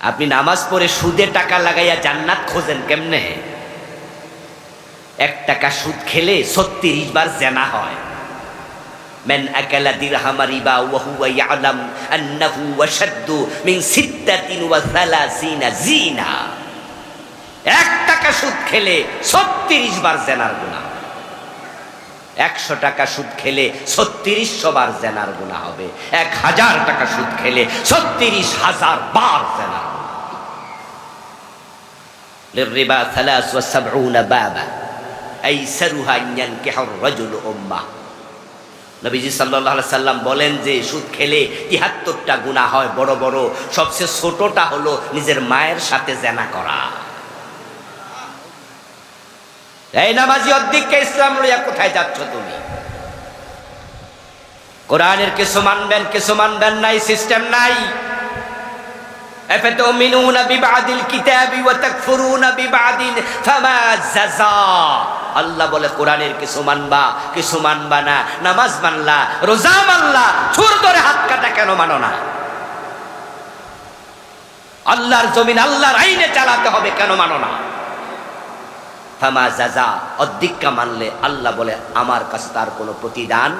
Speaker 1: আপনি নামাজ পড়ে সুদে টাকা লাগাইয়া জান্নাত খোঁজেন কেমনে? 1 টাকা সুদ খেলে 36 বার জেনা হয়। من أكل درهم ربا وهو يعلم أنه وشد من 36 زينة। 1 টাকা সুদ খেলে 36 বার জেনার গুনাহ। 100 টাকা সুদ খেলে 3600 বার জেনার গুনাহ হবে। 1000 টাকা সুদ খেলে 36,000 বার জেনার গুনাহ। للربا 73 بابا أيسرها أن ينكح الرجل أمه। নবীজি সাল্লাল্লাহু আলাইহি সাল্লাম বলেন যে সুদ খেলে 73টা গুনাহ হয় বড় বড়, সবচেয়ে ছোটটা হলো নিজের মায়ের সাথে জেনা করা। এই নামাজি অধ্যক্ষে ইসলাম লইয়া কোথায় যাচ্ছ তুমি? কোরআনের কিছু মানবেন, কিছু মানবেন নাই, সিস্টেম নাই। আফাতুমিনুনা বিবাদিল কিতাবি ওয়া তাকফুরুনা বিবাদিন ফামা জাযা। আল্লাহ বলে কোরআনের কিছু মানবা, কিছু মানবা না। নামাজ মানলা, রোজা মানলা, চোর ধরে হাত কাটা কেন মানো না? আল্লাহর জমিন আল্লাহর আইনে চালাতে হবে কেন মানো না? ফামা জাযা, অধিক্কা মানলে আল্লাহ বলে আমার কাছে তার কোনো প্রতিদান।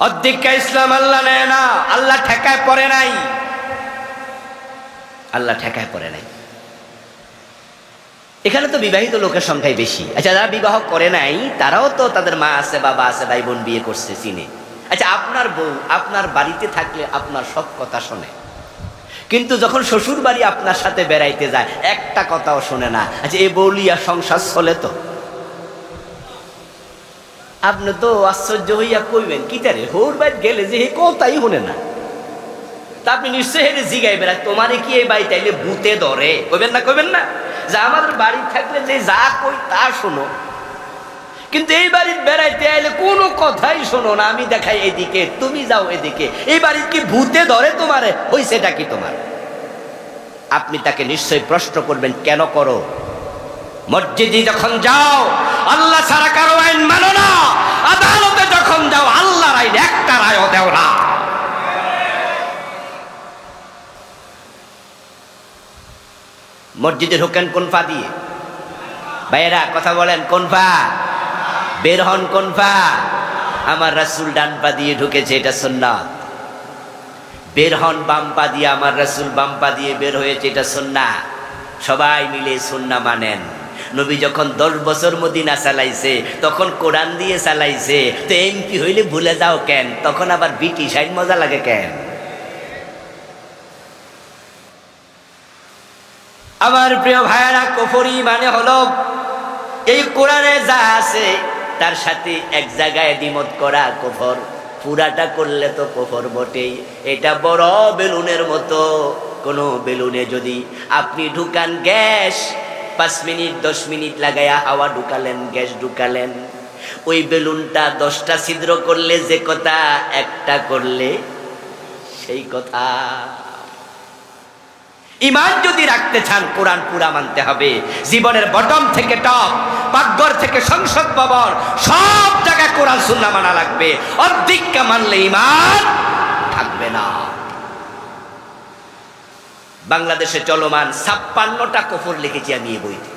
Speaker 1: অধিক্কা ইসলাম আল্লাহ নেয় না, আল্লাহ ঠেকায় পড়ে নাই, আল্লাহ ঠেকায় পড়ে নাই। এখানে তো বিবাহিত লোকের সংখ্যাই বেশি। আচ্ছা, যারা বিবাহ করে নাই তারাও তো তাদের মা আছে, বাবা আছে, ভাই বোন বিয়ে করছে, চিনে। আচ্ছা, আপনার বউ আপনার বাড়িতে থাকলে আপনার সব কথা শোনে, কিন্তু যখন শ্বশুর বাড়ি আপনার সাথে বেড়াইতে যায় একটা কথাও শোনে না। আচ্ছা, এই বউলিয়া সংসার চলে তো? আপনি তো আশ্চর্য হইয়া কইবেন কি তারে হোর বাইত গেলে যে হে কথাই শুনে না। তা আপনি নিশ্চয়ই হেরে জিগাই বেড়ায় তোমারে কি এই বাড়ি তাইলে ভূতে ধরে? কইবেন না? কইবেন না যে আমাদের বাড়ি থাকলে যে যা কই তা শোনো, কিন্তু এই বাড়ির বেড়াইতে আইলে কোনো কথাই শোনো না। আমি দেখাই এদিকে, তুমি যাও এদিকে। এই বাড়ির কি ভূতে ধরে তোমারে? হইছেটা কি তোমার? আপনি তাকে নিশ্চয়ই প্রশ্ন করবেন কেন করো? মসজিদে যখন যাও আল্লাহ ছাড়া কারো আইন মানো না, আদালতে যখন যাও আল্লাহর আইন একটা রায়ও দেও না। মসজিদে ঢোকেন কোন পা দিয়ে? ভাইয়েরা কথা বলেন, কোন পা? বের হন কোন পা? আমার রাসূল ডান পা দিয়ে ঢুকেছে, এটা সুন্নাত। বের হন বাম পা দিয়ে, আমার রাসূল বাম পা দিয়ে বের হয়েছে, এটা সুন্নাত। সবাই মিলে সুন্নাহ মানেন। নবী যখন 10 বছর মদিনা চালাইছে তখন কোরআন দিয়ে চালাইছে, তো এমপি হইলে ভুলে যাও কেন? তখন আবার ব্রিটিশ আইন মজা লাগে কেন? আমার প্রিয় ভাইয়েরা, কুফরি মানে হলো এই কোরআনে যা আছে তার সাথে এক জায়গায় দ্বিমত করা কুফর। পুরাটা করলে তো কুফর বটেই। এটা বড় বেলুনের মতো, কোনো বেলুনে যদি আপনি ঢুকান গ্যাস, 5 মিনিট 10 মিনিট লাগায়া হাওয়া ঢুকালেন, গ্যাস ঢুকালেন, ওই বেলুনটা 10টা ছিদ্র করলে যে কথা, একটা করলে সেই কথা। ঈমান যদি রাখতে চান কোরআন পুরা মানতে হবে। জীবনের বটম থেকে টপ, পাকঘর থেকে সংসদ ভবন, সব জায়গায় কোরআন সুন্নাহ মানা লাগবে। অর্ধেকটা মানলে ঈমান থাকবে না। বাংলাদেশে চলমান 56টা কুফর লিখেছি আমি এই বইতে,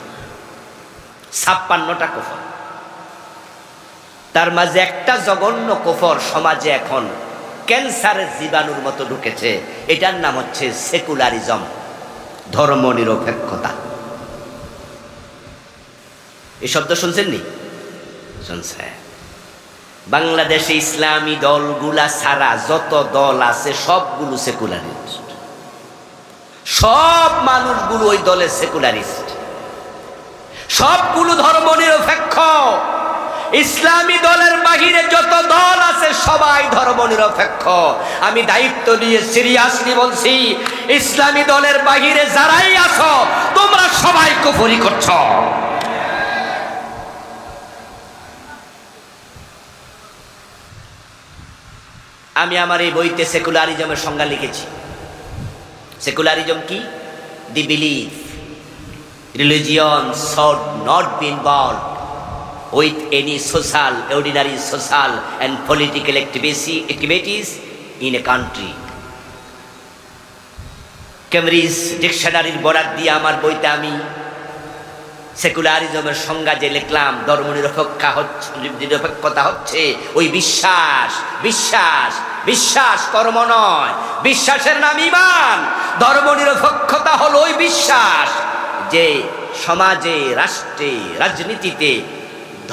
Speaker 1: 56টা কুফর। তার মাঝে একটা জঘন্য কুফর সমাজে এখন ক্যান্সারের জীবাণুর মতো ঢুকেছে, এটার নাম হচ্ছে সেকুলারিজম, ধর্ম নিরপেক্ষতা। এই শব্দ শুনছেননি? শুনছে। বাংলাদেশে ইসলামী দলগুলা ছাড়া যত দল আছে সবগুলো সেকুলারিস্ট, সব মানুষগুলো ওই দলের সেকুলারিস্ট, সবগুলো ধর্ম নিরপেক্ষ। ইসলামী দলের বাহিরে যত দল আছে সবাই ধর্ম নিরপেক্ষ। আমি দায়িত্ব নিয়ে সিরিয়াসলি বলছি, ইসলামী দলের বাহিরে যারাই আছো তোমরা সবাই কুফরি করছো। আমি আমার এই বইতে সেকুলারিজমের সংজ্ঞা লিখেছি। সেকুলারিজম কি? দি belief religion should not be involved with any social, ordinary social and political activities in a country. Cambridge ডিকশনারির বরাত দিয়ে আমার বইতে আমি সেকুলারিজমের সংজ্ঞা যে লিখলাম, ধর্ম নিরপেক্ষতা হচ্ছে ওই বিশ্বাস, বিশ্বাস, বিশ্বাস কর্ম নয়, বিশ্বাসের নাম ঈমান। ধর্ম নিরপেক্ষতা হলো ওই বিশ্বাস যে সমাজে, রাষ্ট্রে, রাজনীতিতে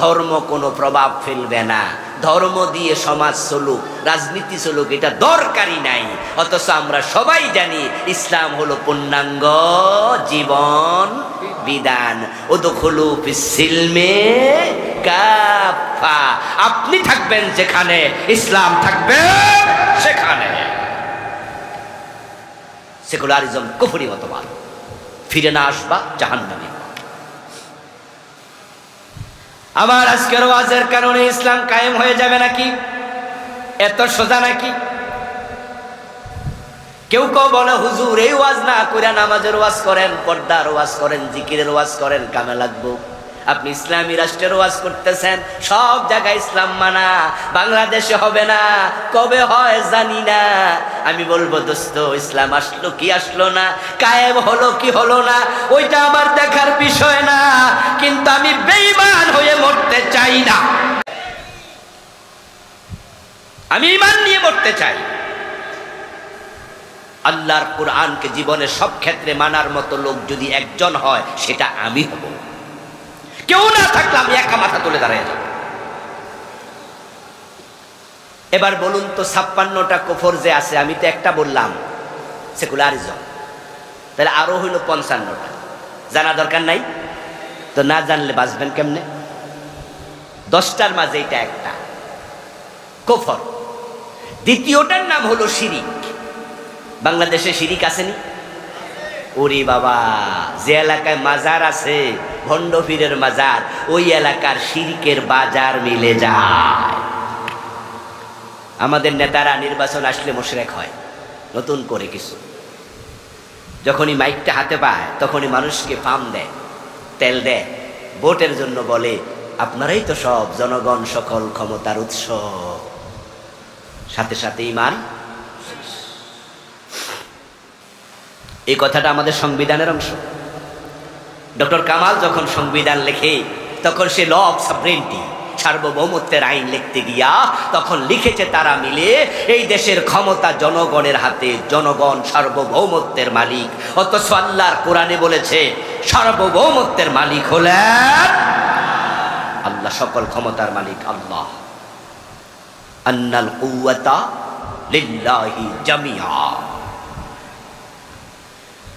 Speaker 1: ধর্ম কোনো প্রভাব ফেলবে না, ধর্ম দিয়ে সমাজ চলুক, রাজনীতি চলুক, এটা দরকারই নাই। অথচ আমরা সবাই জানি ইসলাম হলো পূর্ণাঙ্গ জীবন বিধান। উদখুলু ফিস-সিলমে কাফা। আপনি থাকবেন যেখানে, ইসলাম থাকবে সেখানে। সেকুলারিজম কুফরি মতবাদ, ফিরে না আসবা জাহান্নামে। আমার আজকের ওয়াজের কারণে ইসলাম কায়েম হয়ে যাবে নাকি? এত সোজা নাকি? কেউ কেউ বলে হুজুর এই ওয়াজ না কইরা নামাজের ওয়াজ করেন, পর্দার ওয়াজ করেন, জিকিরের ওয়াজ করেন, কামে লাগবো। আপনি ইসলামী রাষ্ট্রের ওয়াজ করতেছেন, সব জায়গায় ইসলাম মানা, বাংলাদেশে হবে না, কবে হয় জানি না। আমি বলবো দোস্ত, ইসলাম আসলো কি আসলো না, কায়েম হলো কি হলো না, ওইটা আমার দেখার বিষয় না, কিন্তু আমি বেঈমান হয়ে মরতে চাই না। আমি ঈমান নিয়ে মরতে চাই। আল্লাহর কোরআনকে জীবনের সব ক্ষেত্রে মানার মতো লোক যদি একজন হয়, সেটা আমি হব। কেউ না থাকলে আমি একা মাথা তুলে দাঁড়িয়ে যাব। এবার বলুন তো, 56টা কুফর যে আছে, আমি তো একটা বললাম সেকুলারিজম, তাহলে আরো হইল 55টা। জানা দরকার নাই তো, না জানলে বাঁচবেন কেমনে? 10টার মাঝে এটা একটা কুফর। দ্বিতীয়টার নাম হলো শিরিক। বাংলাদেশে শিরিক আসেনি? ওরে বাবা, যে এলাকায় মাজার আছে, ভণ্ড পীরের মাজার, ওই এলাকার শিরিকের বাজার মিলে যায়। আমাদের নেতারা নির্বাচন আসলে মুশরিক হয় নতুন করে কিছু। যখনই মাইকটা হাতে পায় তখনই মানুষকে পাম দেয়, তেল দেয়, ভোটের জন্য বলে আপনারাই তো সব, জনগণ সকল ক্ষমতার উৎস। সাথে সাথে ঈমান। এই কথাটা আমাদের সংবিধানের অংশ। ডক্টর কামাল যখন সংবিধান লেখে তখন সে ল অফ সভরেন্টি, সার্বভৌমত্বের আইন লিখতে গিয়া তখন লিখেছে তারা মিলে এই দেশের ক্ষমতা জনগণের হাতে, জনগণ সার্বভৌমত্বের মালিক। অথচ আল্লাহর কোরআনে বলেছে সার্বভৌমত্বের মালিক হলেন আল্লাহ, সকল ক্ষমতার মালিক আল্লাহ। আন্নাল কুওয়াতা লিল্লাহি জামিআ।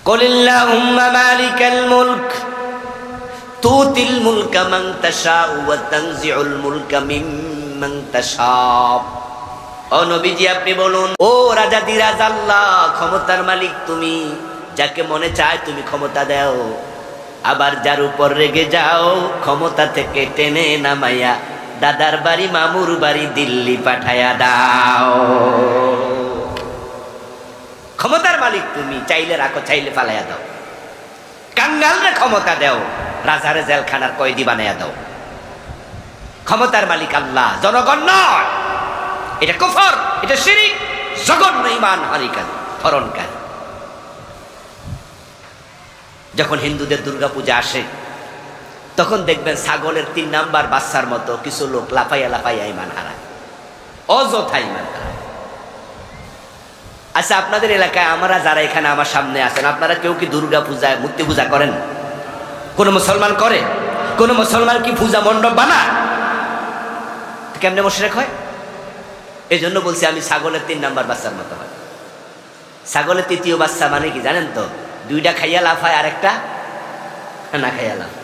Speaker 1: কুলিল্লাহুম্মা মালিকাল মুলক তুতিল মুলকা মান তাশাউ ওয়া তানজিউল মুলকা মিম্মান তাশাউ। ও নবীজি আপনি বলুন, ও রাজাদিরাজ আল্লাহ, ক্ষমতার মালিক তুমি, যাকে মনে চায় তুমি ক্ষমতা দাও, আবার যার উপর রেগে যাও ক্ষমতা থেকে টেনে নামাইয়া দাদার বাড়ি মামুর বাড়ি দিল্লি পাঠাইয়া দাও। ক্ষমতার মালিক তুমি, চাইলে রাখো চাইলে পালাইয়া দাও। কাঙ্গালরে ক্ষমতা দাও, রাজারে জেলখানার কয়েদি বানাইয়া দাও। ক্ষমতার মালিক আল্লাহ, জনগণ নয়। এটা কুফর, এটা শিরিক, জঘন্য ঈমান হানিকারী, হরণকারী। যখন হিন্দুদের দুর্গা পূজা আসে তখন দেখবেন ছাগলের 3 নাম্বার বাচ্চার মতো কিছু লোক লাফাইয়া লাফাইয়া ঈমান হারায়, অযথা ঈমান হারায়। আচ্ছা, আপনাদের এলাকায় আমরা যারা এখানে আমার সামনে আছেন, আপনারা কেউ কি দুর্গা পূজায় মূর্তি পূজা করেন? কোন মুসলমান করে? কোন মুসলমান কি পূজা মণ্ডপ বানায়? কেমনে মুশরিক হয়? এই জন্য বলছি আমি, ছাগলের 3 নাম্বার বাচ্চার মতো হয়। ছাগলের 3য় বাচ্চা মানে কি জানেন তো? 2টা খাইয়া লাফায়, আরেকটা না খাইয়া লাফায়।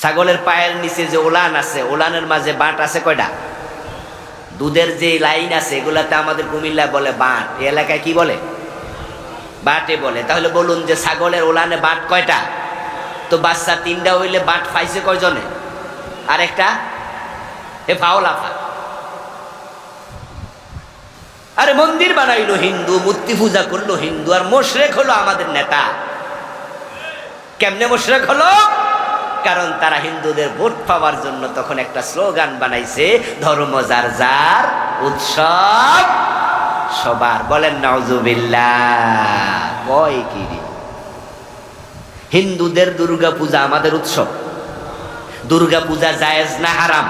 Speaker 1: ছাগলের পায়ের নিচে যে ওলান আছে, ওলানের মাঝে বাঁট আছে কয়টা? দুধের যে লাইন আছে এগুলাতে আমাদের কুমিল্লায় বলে বাঁট, এই এলাকায় কি বলে? বাঁটে বলে। তাহলে বলুন যে ছাগলের ওলানে বাঁট কয়টা? তো বাচ্চা 3টা হইলে বাঁট পাইছে কয়জনে? আরেকটা এ পাও লাফা। আরে মন্দির বানাইলো হিন্দু, মূর্তি পূজা করলো হিন্দু, আর মুশরিক হলো আমাদের নেতা। কেমনে মুশরিক হলো? কারণ তারা হিন্দুদের ভোট পাওয়ার জন্য তখন একটা স্লোগান বানাইছে, ধর্ম যার যার উৎসব সবার। বলেন নাউজুবিল্লাহ। কয় কি রে? হিন্দুদের দুর্গা পূজা আমাদের উৎসব। দুর্গা পূজা জায়েজ না হারাম?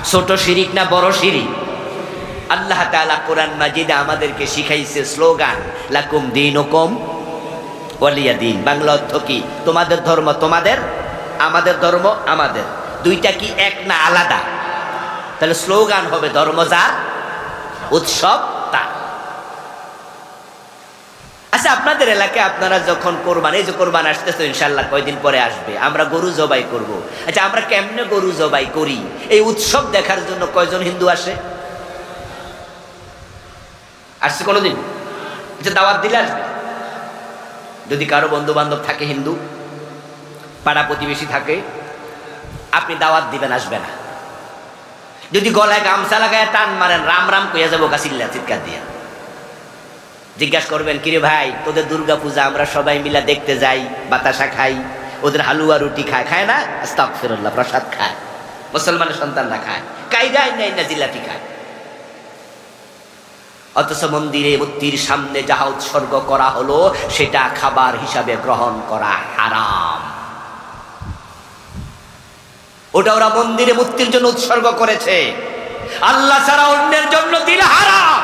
Speaker 1: ছোট শিরিক না বড় শিরিক? আল্লাহ তাআলা কোরআন মাজিদে আমাদেরকে শিখাইছে স্লোগান, লাকুম দীনুকুম ওয়ালিয়া দীন। বাংলা অর্থ কি? তোমাদের ধর্ম তোমাদের, আমাদের ধর্ম আমাদের। দুইটা কি এক না আলাদা? তাহলে স্লোগান হবে ধর্ম যার উৎসব তার। আচ্ছা, আপনাদের এলাকায় আপনারা যখন কোরবান, এই যে কোরবান আসতেছে ইনশাআল্লাহ কয়দিন পরে আসবে, আমরা গরু জবাই করব। আচ্ছা, আমরা কেমনে গরু জবাই করি? এই উৎসব দেখার জন্য কয়জন হিন্দু আসে? আসছে কোনোদিন? আচ্ছা, দাওয়াত দিলে আসবে। যদি কারো বন্ধু বান্ধব থাকে হিন্দু, পাড়া প্রতিবেশী থাকে, আপনি দাওয়াত দিবেন, আসবে না। যদি গলায় গামছা লাগায় টান মারেন, রাম রাম কইয়া যাবো কাছিল্লা চিৎকার দিয়া। জিজ্ঞাসা করবেন, কিরে ভাই, তোদের দুর্গা পূজা আমরা সবাই মিলা দেখতে যাই, বাতাসা খাই, ওদের হালুয়া রুটি খায়, খায় না? আস্তাগফিরুল্লাহ, প্রসাদ খায়, মুসলমানের সন্তানরা খায়, কাইগায় নাই না জিলাপি খায়। অথচ মন্দিরে মূর্তির সামনে যাহা উৎসর্গ করা হলো সেটা খাবার হিসাবে গ্রহণ করা হারাম। ওটা ওরা মন্দিরে মূর্তির জন্য উৎসর্গ করেছে, আল্লাহ ছাড়া অন্যের জন্য দিলে হারাম।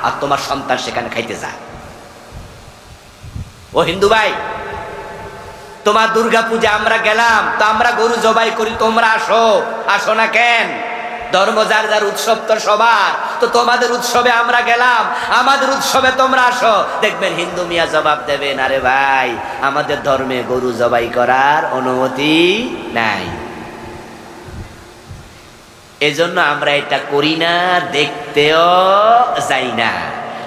Speaker 1: আর তোমার সন্তান সেখানে খাইতে যায়। ও হিন্দু ভাই, তোমার দুর্গা পূজা আমরা গেলাম, তো আমরা গরু জবাই করি, তোমরা আসো, আসো না কেন? ধর্ম যার যার উৎসব তো সবার, তো তোমাদের উৎসবে আমরা গেলাম, আমাদের উৎসবে তোমরা আসো। দেখবেন হিন্দু মিয়া জবাব দেবেন, আরে ভাই, আমাদের ধর্মে গরু জবাই করার অনুমতি নাই, এজন্য আমরা এটা করি না, দেখতেও যাই না।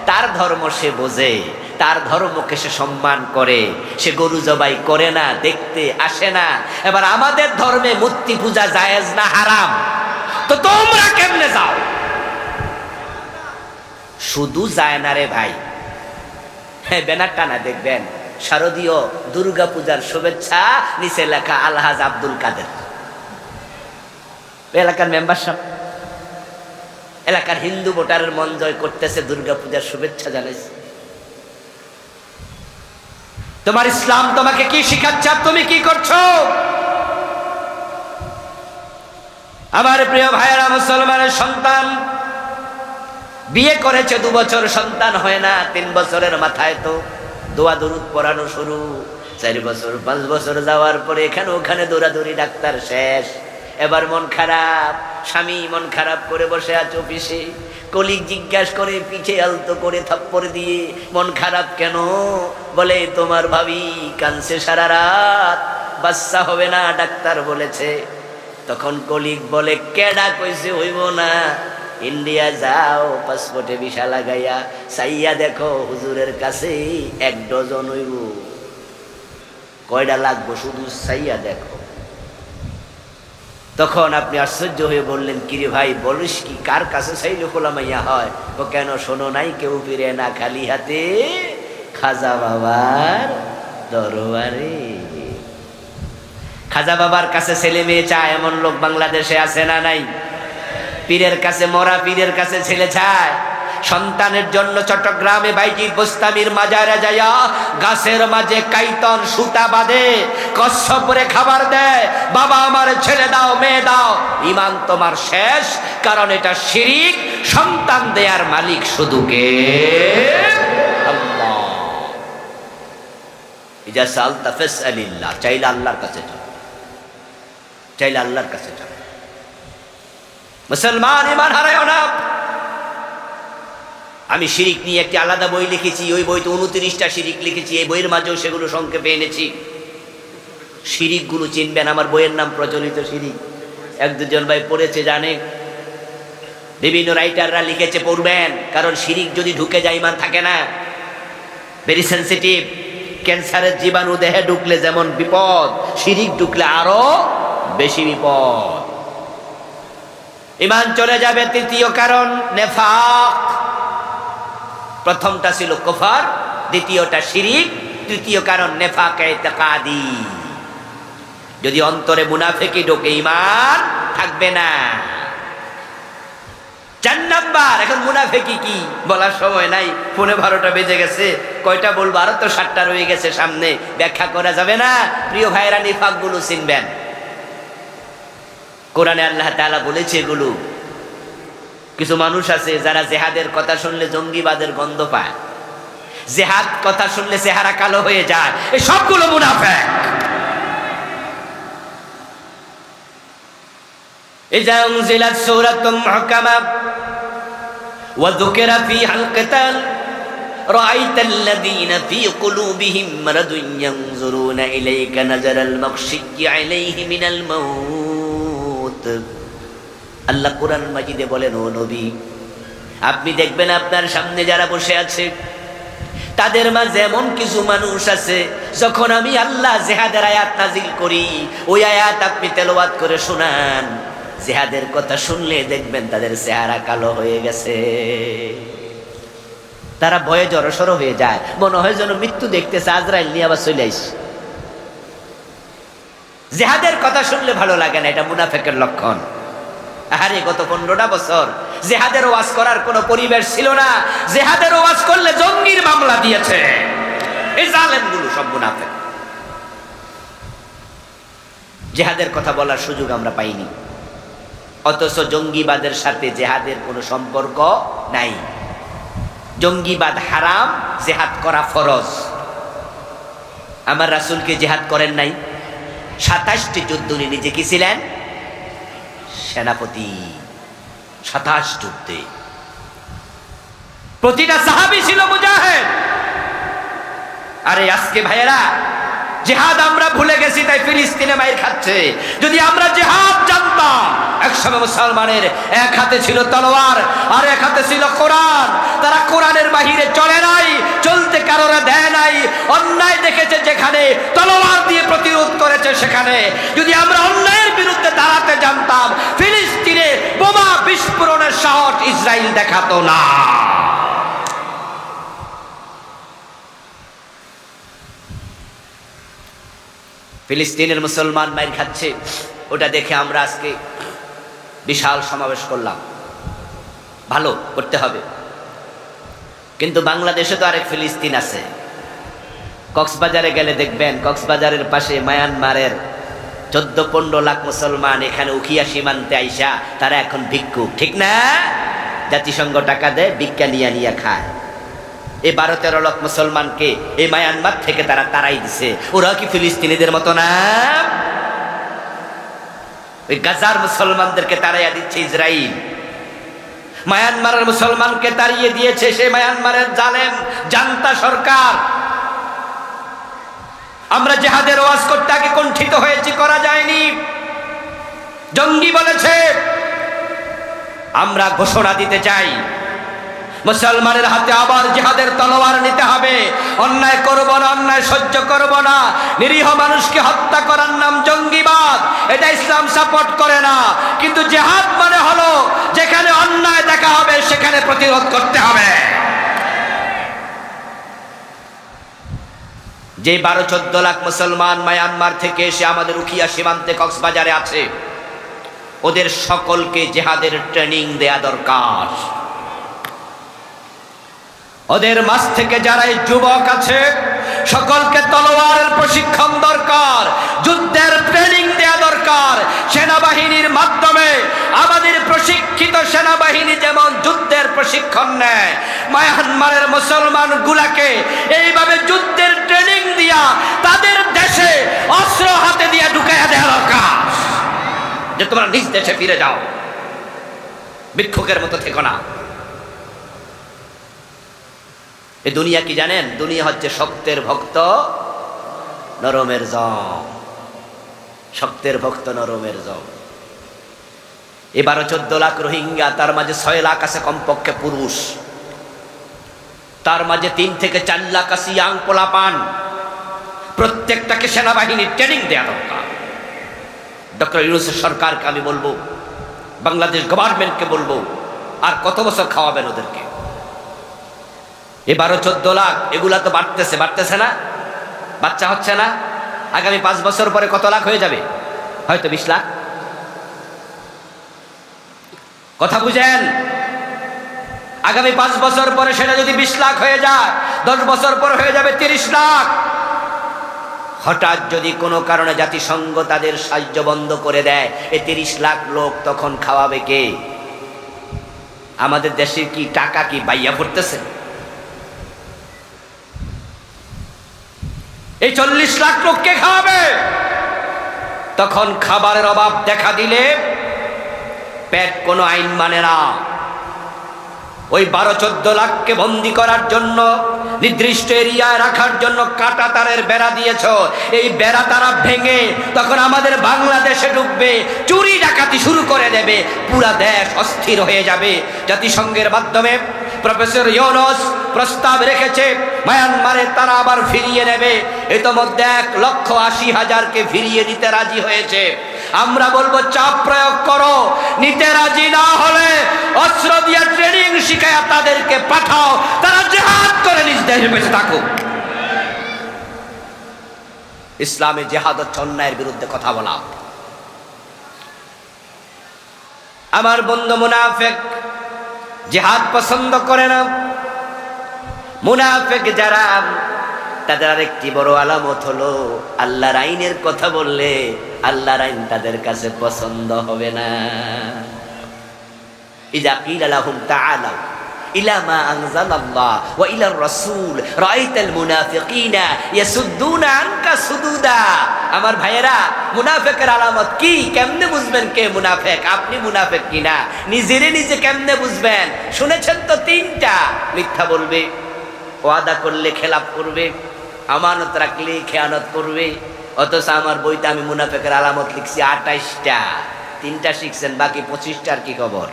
Speaker 1: তার ধর্ম সে বোঝে, তার ধর্মকে সে সম্মান করে, সে গরু জবাই করে না, দেখতে আসে না। এবার আমাদের ধর্মে মূর্তি পূজা জায়েজ না হারাম? তো তোমরা কেমনে যাও? শুধু যায় না রে ভাই, হ্যাঁ, ব্যানার টানা দেখবেন, শারদীয় দুর্গা পূজার শুভেচ্ছা, নিচে লেখা আলহাজ আব্দুল কাদের। এলাকার মেম্বার সাহেব, এলাকার হিন্দু ভোটারের মন জয় করতেছে, দুর্গা পূজার শুভেচ্ছা জানাইছে। তোমার ইসলাম তোমাকে কি শিখাচ্ছে, তুমি কি করছো? আমার প্রিয় ভাইয়েরা, মুসলমানের সন্তান বিয়ে করেছে 2 বছর, সন্তান হয় না, 3 বছরের মাথায় তো দোয়া দরুদ পড়ানো শুরু, 4 বছর 5 বছর যাওয়ার পরে এখানে ওখানে দৌড়াদৌড়ি, ডাক্তার শেষ। এবার মন খারাপ, স্বামী মন খারাপ করে বসে আছে অফিসে, কলিগ জিজ্ঞাসা করে, পিঠে আলতো করে থাপ্পড় দিয়ে, মন খারাপ কেন? বলে তোমার ভাবি কাঁদছে সারা রাত, বাচ্চা হবে না, ডাক্তার বলেছে। তখন কলিগ বলে, কেডা কইছে হইব না? ইন্ডিয়া যাও, পাসপোর্টে ভিসা লাগাইয়া চাইয়া দেখো হুজুরের কাছে 1 ডজন হইব। কয়টা লাগবো শুধু চাইয়া দেখো। তখন আপনি আশ্চর্য হয়ে বললেন, কিরে ভাই বলিস কি, কার কাছে চাইলে খোলামাইয়া হয়? ও কেন শোনো নাই, কেউ ফিরে না খালি হাতে খাজা বাবার দরবারে। খাজা বাবার কাছে ছেলে মেয়ে চায় এমন লোক বাংলাদেশে আছে না নাই? পীরের কাছে, মরা পীরের কাছে ছেলে চায়। সন্তানের জন্য চট্টগ্রামে বাইজিদ বোস্তামির মাজারে যায়া গাছের মাঝে কাইতন সুতা বাঁধে, কচ্ছপ করে খাবার দেয়, বাবা আমার ছেলে দাও, মেয়ে দাও, ঈমান তোমার শেষ। কারণ এটা শিরিক। সন্তান দেয়ার মালিক শুধু কে? আল্লাহ। ইজা সালতা ফাসআলিল্লাহ, চাইলে আল্লাহর কাছে যাও, চাইলে আল্লাহর কাছে যাও। মুসলমান, ঈমান হারায়ো না। আমি শিরিক নিয়ে একটি আলাদা বই লিখেছি, ওই বইতে 29টা শিরিক লিখেছি। এই বইয়ের মাঝেও সেগুলো সংক্ষেপে এনেছি। শিরিকগুলো চিনবেন, আমার বইয়ের নাম প্রচলিত শিরিক। 1-2 ভাই পড়েছে, জানে। বিভিন্ন রাইটাররা লিখেছে, পড়বেন। কারণ শিরিক যদি ঢুকে যায় ঈমান থাকে না। Very sensitive. ক্যান্সারের জীবাণু দেহে ঢুকলে যেমন বিপদ, শিরিক ঢুকলে আরো বেশি বিপদ। ঈমান চলে যাবে। তৃতীয় কারণ নেফাক। প্রথমটা ছিল কুফর, দ্বিতীয়টা শিরিক, তৃতীয় কারণ নেফাক ইতিকাদি। যদি অন্তরে মুনাফিকি ঢোকে ঈমান থাকবে না। 4 নাম্বার। এখন মুনাফিকি কি বলার সময় নাই, 12:15 বেজে গেছে। কয়টা বলবো, আরো তো 7টা রয়ে গেছে সামনে, ব্যাখ্যা করা যাবে না। প্রিয় ভাইরা, নিফাক গুলো চিনবেন। কোরআনে আল্লাহ তাআলা বলেছে এগুলো। কিছু মানুষ আছে যারা জেহাদের কথা শুনলে জঙ্গিবাদের গন্ধ পায়, জেহাদ কথা শুনলে চেহারা কালো হয়ে যায়। এই সবগুলো মুনাফিক। ইজা উনজিলাত সূরাতুম মুহকামা ওয়া যুকিরা ফীহাল কিতাল রাআইতাল লাযীনা ফী কুলূবিহিম মারাদুন ইয়ানজুরুনা ইলাইকা নাজারাল মাগশিয়্যি আলাইহি মিনাল মাউত। আল্লাহ কোরআন মাজিদে বলেন, ও নবী, আপনি দেখবেন আপনার সামনে যারা বসে আছে তাদের মাঝে এমন কিছু মানুষ আছে, যখন আমি আল্লাহ জিহাদের আয়াত নাজিল করি, ওই আয়াত আপনি তেলাওয়াত করে শোনান, জিহাদের কথা শুনলে দেখবেন তাদের চেহারা কালো হয়ে গেছে। তারা ভয়ে জড়সড় হয়ে যায়, মনে হয় যেন মৃত্যু দেখতেছে, আজরাইল নিয়ে আবার চলে আইছে। জিহাদের কথা শুনলে ভালো লাগে না, এটা মুনাফিকের লক্ষণ। আরে গত 15টা বছর জিহাদের ওয়াজ করার কোনো পরিবেশ ছিল না। জিহাদের ওয়াজ করলে জঙ্গির মামলা দিয়েছে। এই জালেমগুলো সব মুনাফিক। জিহাদের কথা বলার সুযোগ আমরা পাইনি, অথচ জঙ্গিবাদের সাথে জিহাদের কোনো সম্পর্ক নাই। জঙ্গিবাদ হারাম, জিহাদ করা ফরজ। আমার রাসূলকে জিহাদ করেন নাই। 27টি যুদ্ধ উনি নিজে কি ছিলেন? সেনাপতি। 27 যুদ্ধে প্রতিটা সাহাবী ছিল মুজাহিদ। আরে আজকে ভাইয়েরা, জিহাদ আমরা ভুলে গেছি, তাই ফিলিস্তিনে মাইর খাচ্ছে। যদি আমরা জিহাদ জানতাম, একসময় মুসলমানের এক হাতে ছিল তলোয়ার আর এক হাতে ছিল কোরআন। তারা কোরআনের বাহিরে চলে নাই, চলতে কারোরা দেয় নাই। অন্যায় দেখেছে যেখানে, তলোয়ার দিয়ে প্রতিরোধ করেছে সেখানে। যদি আমরা অন্যায়ের বিরুদ্ধে দাঁড়াতে জানতাম, ফিলিস্তিনে বোমা বিস্ফোরণের সাহস ইসরায়েল দেখাতো না। ফিলিস্তিনের মুসলমান মাইর খাচ্ছে, ওটা দেখে আমরা আজকে বিশাল সমাবেশ করলাম। ভালো করতে হবে, কিন্তু বাংলাদেশে তো আরেক ফিলিস্তিন আছে। কক্সবাজারে গেলে দেখবেন, কক্সবাজারের পাশে মায়ানমারের 14-15 লাখ মুসলমান এখানে উখিয়া সীমান্তে আইসা তারা এখন ভিক্ষুক, ঠিক না? জাতিসংঘ টাকা দেয়, ভিক্ষা নিয়ে নিয়ে খায়। এই 12-13 লাখ মুসলমানকে এই মায়ানমার থেকে তারা তাড়াই দিছে। ওরা কি ফিলিস্তিনিদের মতো না? ওই গাজার মুসলমানদেরকে তাড়াইয়া দিচ্ছে ইসরায়েল। মায়ানমারের মুসলমানকে তাড়িয়ে দিয়েছে সে মায়ানমারের জালেম জান্তা সরকার। আমরা জিহাদের ওয়াজ করতে আগে কুণ্ঠিত হয়েছি, করা যায়নি। জঙ্গি বলেছে আমরা ঘোষণা দিতে চাই, মুসলমানের হাতে আবার জিহাদের তলোয়ার নিতে হবে। অন্যায় করব না, অন্যায় সহ্য করব না। নিরীহ মানুষকে হত্যা করার নাম জঙ্গিবাদ, এটা ইসলাম সাপোর্ট করে না। কিন্তু জিহাদ মানে হলো যেখানে অন্যায় দেখা হবে সেখানে প্রতিরোধ করতে হবে। যে 12-14 লাখ মুসলমান মায়ানমার থেকে এসে আমাদের উখিয়া সীমান্তে কক্সবাজারে আছে, ওদের সকলকে জিহাদের ট্রেনিং দেয়া দরকার। ওদের মাঝ থেকে যারা এই যুবক আছে সকলকে তলোয়ারের প্রশিক্ষণ দরকার, যুদ্ধের ট্রেনিং দেয়া দরকার। সেনাবাহিনীর মাধ্যমে আমাদের প্রশিক্ষিত সেনাবাহিনী যেমন যুদ্ধের প্রশিক্ষণ নেয়, মায়ানমারের মুসলমান গুলাকে এইভাবে যুদ্ধের ট্রেনিং দিয়া তাদের দেশে অস্ত্র হাতে দিয়ে ঢুকাইয়া দেওয়া দরকার, যে তোমরা নিজ দেশে ফিরে যাও, ভিক্ষুকের মতো থেকো না। এই দুনিয়া কি জানেন? দুনিয়া হচ্ছে শক্তের ভক্ত নরমের জম, শক্তের ভক্ত নরমের জম। 12-14 লাখ রোহিঙ্গা, তার মাঝে 6 লাখ আছে কমপক্ষে পুরুষ, তার মাঝে 3 থেকে 4 লাখ আছে ইয়াং পোলাপান। প্রত্যেকটাকে সেনাবাহিনীর ট্রেনিং দেওয়া দরকার। ডক্টর ইউনূসের সরকারকে আমি বলবো, বাংলাদেশ গভর্নমেন্টকে বলবো, আর কত বছর খাওয়াবেন ওদেরকে? 12-14 লাখ, এগুলা তো বাড়তেছে না, বাচ্চা হচ্ছে না। আগামী 5 বছর পরে কত লাখ হয়ে যাবে? হয়তো 20 লাখ। কথা বুঝেন? আগামী 5 বছর পরে সেটা যদি 20 লাখ হয়ে যায়, 10 বছর পরে হয়ে যাবে 30 লাখ। হঠাৎ যদি কোনো কারণে জাতিসংঘ তাদের সাহায্য বন্ধ করে দেয়, এই 30 লাখ লোক তখন খাওয়াবে কে? আমাদের দেশের কি টাকা কি বাইয়া পড়তেছে? এই 40 লাখ লোককে খাওয়াবে। তখন খাবারের অভাব দেখা দিলে পেট কোনো আইন মানে না। ওই 12-14 লাখকে বন্দী করার জন্য, নির্দিষ্ট এরিয়ায় রাখার জন্য কাঁটা তারের বেড়া দিয়েছ। এই বেড়া তারা ভেঙে তখন আমাদের বাংলাদেশে ঢুকবে, চুরি ডাকাতি শুরু করে দেবে, পুরা দেশ অস্থির হয়ে যাবে। জাতিসংঘের মাধ্যমে প্রফেসর ইউনূস প্রস্তাব রেখেছে মায়ানমারে তারা আবার ফিরিয়ে নেবে। ইতোমধ্যে 1,80,000কে ফিরিয়ে দিতে রাজি হয়েছে। আমরা বলবো চাপ প্রয়োগ করো, নিতে রাজি না হলে অস্ত্র দিয়ে ট্রেনিং শিখায় তাদেরকে পাঠাও, তারা জিহাদ করে নিজ দেশে বেঁচে থাকুক। ইসলামে জিহাদ হচ্ছে অন্যায়ের বিরুদ্ধে কথা বলা। আমার বন্ধু মুনাফিক জিহাদ পছন্দ করে না। মুনাফিক যারা, তাদের আরেকটি বড় আলামত হলো আল্লাহর আইনের কথা বললে আল্লাহর আইন তাদের কাছে পছন্দ হবে না। ইযা কিলা লাহুম তাআলাউ ইলা মা আনজালাল্লাহ ওয়া ইলার রাসূল রাআইতাল মুনাফিকিনা ইয়াসুদ্দুনা আনকা সুদুদা। আমার ভাইয়েরা, মুনাফিকের আলামত কি? কেমনে বুঝবেন কে মুনাফিক? আপনি মুনাফিক কিনা নিজেরে নিজে কেমনে বুঝবেন? শুনেছেন তো 3টা। মিথ্যা বলবে, ওয়াদা করলে খেলাপ করবে, আমানত রাখলে খেয়ানত করবে। অথচ আমার বইতে আমি মুনাফিকের আলামত লিখছি 28টা, 3টা শিখছেন, বাকি 25টার কি খবর?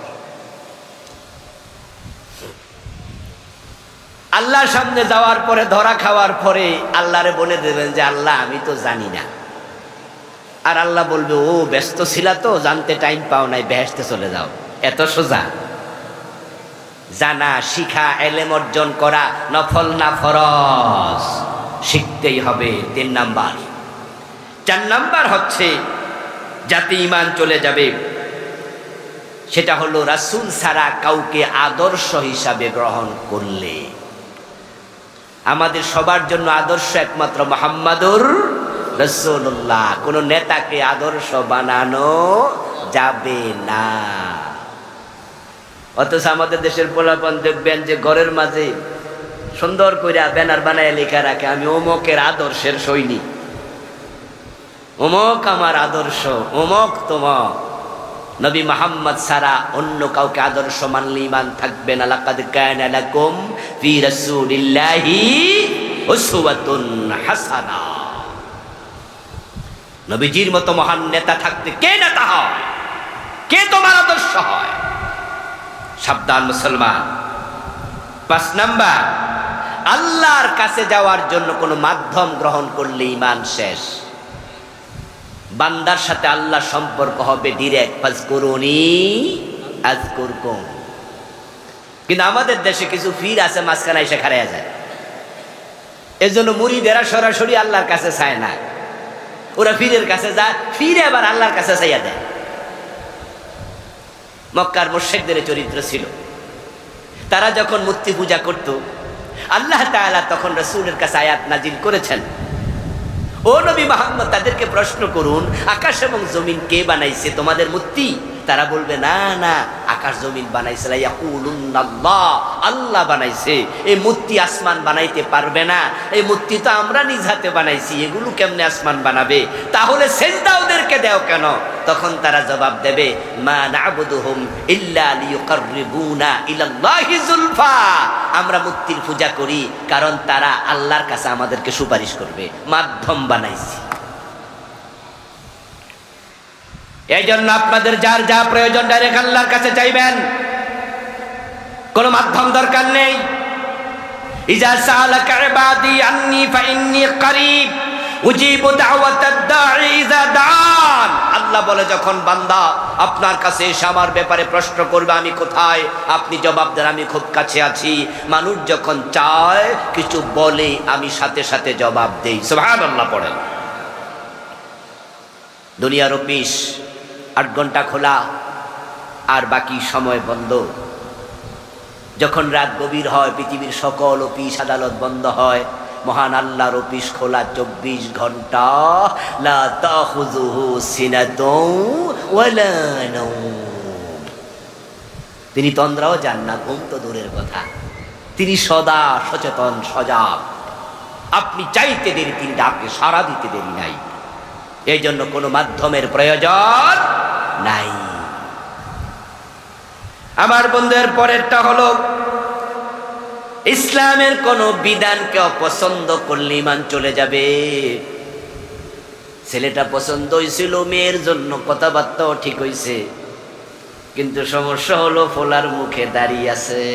Speaker 1: আল্লাহর সামনে যাওয়ার পরে, ধরা খাওয়ার পরে আল্লাহরে বলে দেবেন যে আল্লাহ আমি তো জানি না। আর আল্লাহ বলবে ও ব্যস্ত ছিলা তো, জানতে টাইম পাও নাই, বেহেশতে চলে যাও। এত সোজা? জানা, শিখা, এলেম অর্জন করা নফল না ফরজ? শিখতেই হবে। 3 নাম্বার। 4 নাম্বার হচ্ছে জাতি ঈমান চলে যাবে, সেটা হলো রাসূল ছাড়া কাউকে আদর্শ হিসাবে গ্রহণ করলে। আমাদের সবার জন্য আদর্শ একমাত্র মুহাম্মাদুর রাসূলুল্লাহ। কোন নেতাকে আদর্শ বানানো যাবে না। অথচ আমাদের দেশের পোলাপান দেখবেন যে ঘরের মাঝে সুন্দর করে ব্যানার বানায় লেখা রাখে, আমি অমুকের আদর্শের সৈনিক, অমুক আমার আদর্শ, অমুক তোমার। নবী মুহাম্মদ ছাড়া অন্য কাউকে আদর্শ মানলে ঈমান থাকবে না। লাকাদ কানা লাকুম ফি রাসূলিল্লাহি উসওয়াতুন হাসানা। নবীজির মতো মহান নেতা থাকতে কে নেতা হয়? কে তোমার আদর্শ হয়? সাবধান মুসলমান। 5 নাম্বার, আল্লাহর কাছে যাওয়ার জন্য কোনো মাধ্যম গ্রহণ করলে ঈমান শেষ। বান্দার সাথে আল্লাহর সম্পর্ক হবে ডিরেক্ট, ফাজকুরুনি আযকুরকুম। কিন্তু আমাদের দেশে কিছু ফির আছে, মাঝখানে এসে খাড়াইয়া যায়। এজন্য মুরিদেরা সরাসরি আল্লাহর কাছে চায় না, ওরা ফিরের কাছে যায়, ফিরে আবার আল্লাহর কাছে চাইয়া দেয়। মক্কার মুশরিকদের চরিত্র ছিল, তারা যখন মূর্তি পূজা করত, আল্লাহ তাআলা তখন রাসূলের কাছে আয়াত নাজিল করেছেন, ও নবী মুহাম্মদ, তাদেরকে প্রশ্ন করুন, আকাশ এবং জমিন কে বানাইছে? তোমাদের মূর্তি? তারা বলবে, না না, আকাশ জমিন বানাইছে আল্লাহ, আল্লাহ বানাইছে। এই মূর্তি আসমান বানাইতে পারবে না, এই মূর্তি তো আমরা নিজ হাতে বানাইছি, এগুলো কেমনে আসমান বানাবে? তাহলে সেজদা ওদেরকে দাও কেন? তখন তারা জবাব দেবে, মা না'বুদুহুম ইল্লা লিয়ুকাররিবুনা ইলাল্লাহি যুলফা। আমরা মূর্তির পূজা করি কারণ তারা আল্লাহর কাছে আমাদেরকে সুপারিশ করবে, মাধ্যম বানাইছি। এই জন্য আপনাদের যার যা প্রয়োজন ডাইরেক্ট আল্লাহর কাছে চাইবেন, কোনো মাধ্যম দরকার নেই। ইজা সাআলাকা ইবাদি আন্নী ফাইন্নী করিব উজিবু দাওয়াতাদ দাঈ ইজা দাআন। আল্লাহ বলে, যখন বান্দা আপনার কাছে এসে আমার ব্যাপারে প্রশ্ন করবে আমি কোথায়, আপনি জবাব দেন আমি খুব কাছে আছি। মানুষ যখন চায় কিছু বলে, আমি সাথে সাথে জবাব দেই। সুবহানাল্লাহ পড়েন। দুনিয়ার অফিস 8 ঘন্টা খোলা আর বাকি সময় বন্ধ। যখন রাত গভীর হয়, পৃথিবীর সকল অফিস আদালত বন্ধ হয়, মহান আল্লাহর অফিস খোলা 24 ঘন্টা। লা তাখুযুহু সিনাতুন ওয়ালা নাওম। তিনি তন্দ্রাও যান না, ঘুম তো দূরের কথা, তিনি সদা সচেতন সজাগ। আপনি চাইতে দেরি, তিনি ডাকে সাড়া দিতে দেরি নাই। এই জন্য কোনো মাধ্যমের প্রয়োজন নাই। আমার বন্ধুদের পরেরটা হলো, ইসলামের কোন বিধানকে অপছন্দ করলে ঈমান চলে যাবে। ছেলেটা পছন্দ হয়েছিল মেয়ের জন্য, কথাবার্তাও ঠিক হয়েছে, কিন্তু সমস্যা হলো ফোলার মুখে দাঁড়িয়ে আছে।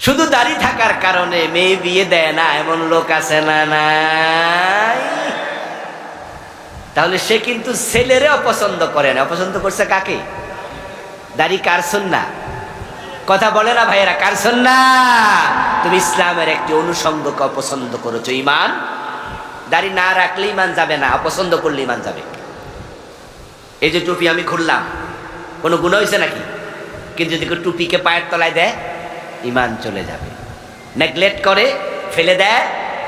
Speaker 1: শুধু দাঁড়িয়ে থাকার কারণে মেয়ে বিয়ে দেয় না, এমন লোক আছে না নাই? তাহলে সে কিন্তু ছেলেরে অপছন্দ করে না। অপছন্দ করছে কাকে? দাড়ি কার সুন্নাহ? কথা বলে না ভাইয়েরা, কার সুন্নাহ? তুমি ইসলামের একটি অনুষঙ্গকে অপছন্দ করেছো। ঈমান, দাড়ি না রাখলে ঈমান যাবে না, অপছন্দ করলে ঈমান যাবে। এই যে টুপি আমি খুললাম, কোনো গুনাহ হয়েছে নাকি? কিন্তু যদি টুপিকে পায়ের তলায় দেয়, ঈমান চলে যাবে। নেগলেক্ট করে, ফেলে দেয়,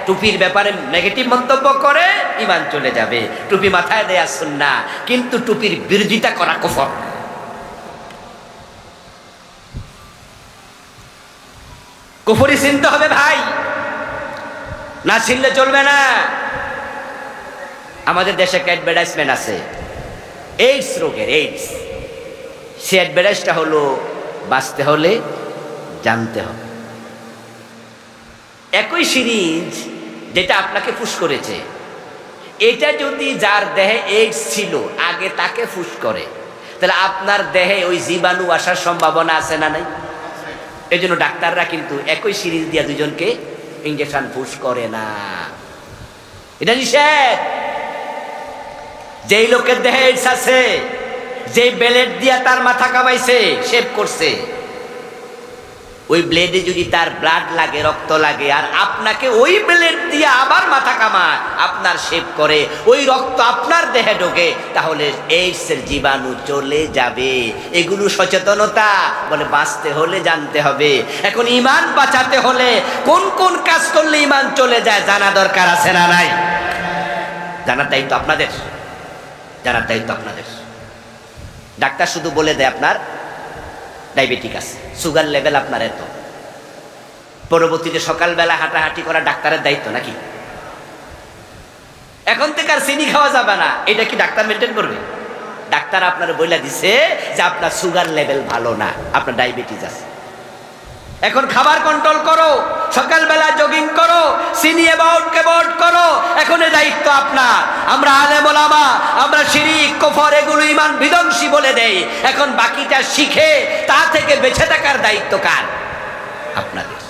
Speaker 1: টুপির ব্যাপারে নেগেটিভ মন্তব্য করে, ঈমান চলে যাবে। টুপি মাথায় দেয়া সুন্নাহ, কিন্তু টুপির বিরোধিতা করা কুফর। কুফরি চিনতে হবে ভাই, না চিনলে চলবে না। আমাদের দেশে একটা অ্যাডভার্টাইজমেন্ট আছে এইডস রোগের, এইডস। সে অ্যাডভার্টাইজটা হলো, বাঁচতে হলে জানতে হবে। একই সিরিজ যেটা আপনাকে ফুস করেছে, এটা যদি যার দেহে এইডস ছিল আগে তাকে ফুস করে, তাহলে আপনার দেহে ওই জীবাণু আসার সম্ভাবনা আছে না নাই? এই জন্য ডাক্তাররা কিন্তু একই সিরিজ দিয়া দুজনকে ইনজেকশন ফুস করে না, এটা নিষেধ। যেই লোকের দেহে এইডস আছে, যেই ব্লেড দিয়া তার মাথা কামাইছে, শেভ করছে, ওই ব্লেডে যদি তার ব্লাড লাগে, রক্ত লাগে, আর আপনাকে ওই ব্লেড দিয়ে আবার মাথা কামায়, আপনার শেভ করে, ওই রক্ত আপনার দেহে ঢোকে, তাহলে এইডসের জীবাণু চলে যাবে। এগুলো সচেতনতা বলে। বাঁচতে হলে জানতে হবে। এখন ঈমান বাঁচাতে হলে কোন কোন কাজ করলে ঈমান চলে যায় জানা দরকার আছে না নাই? জানার দায়িত্ব আপনাদের, জানার দায়িত্ব আপনাদের। ডাক্তার শুধু বলে দেয় আপনার ডায়াবেটিক আছে, সুগার লেভেল আপনার এত, পরবর্তীতে সকালবেলা হাঁটাহাঁটি করা ডাক্তারের দায়িত্ব নাকি? এখন থেকে আর চিনি খাওয়া যাবে না, এটা কি ডাক্তার মেনটেন করবে? ডাক্তার আপনার বইলা দিছে যে আপনার সুগার লেভেল ভালো না, আপনার ডায়াবেটিস আছে। এখন খাবার কন্ট্রোল করো, সকালবেলা জগিং করো, সিনি অ্যাবাউটকে বোর্ড করো, এখন এই দায়িত্ব আপনার। আমরা আলেম ওলামা, আমরা শিরিক কুফর এগুলো ঈমান বিধ্বংসী বলে দেই, এখন বাকিটা শিখে তা থেকে বেঁচে থাকার দায়িত্ব কার? আপনাদের।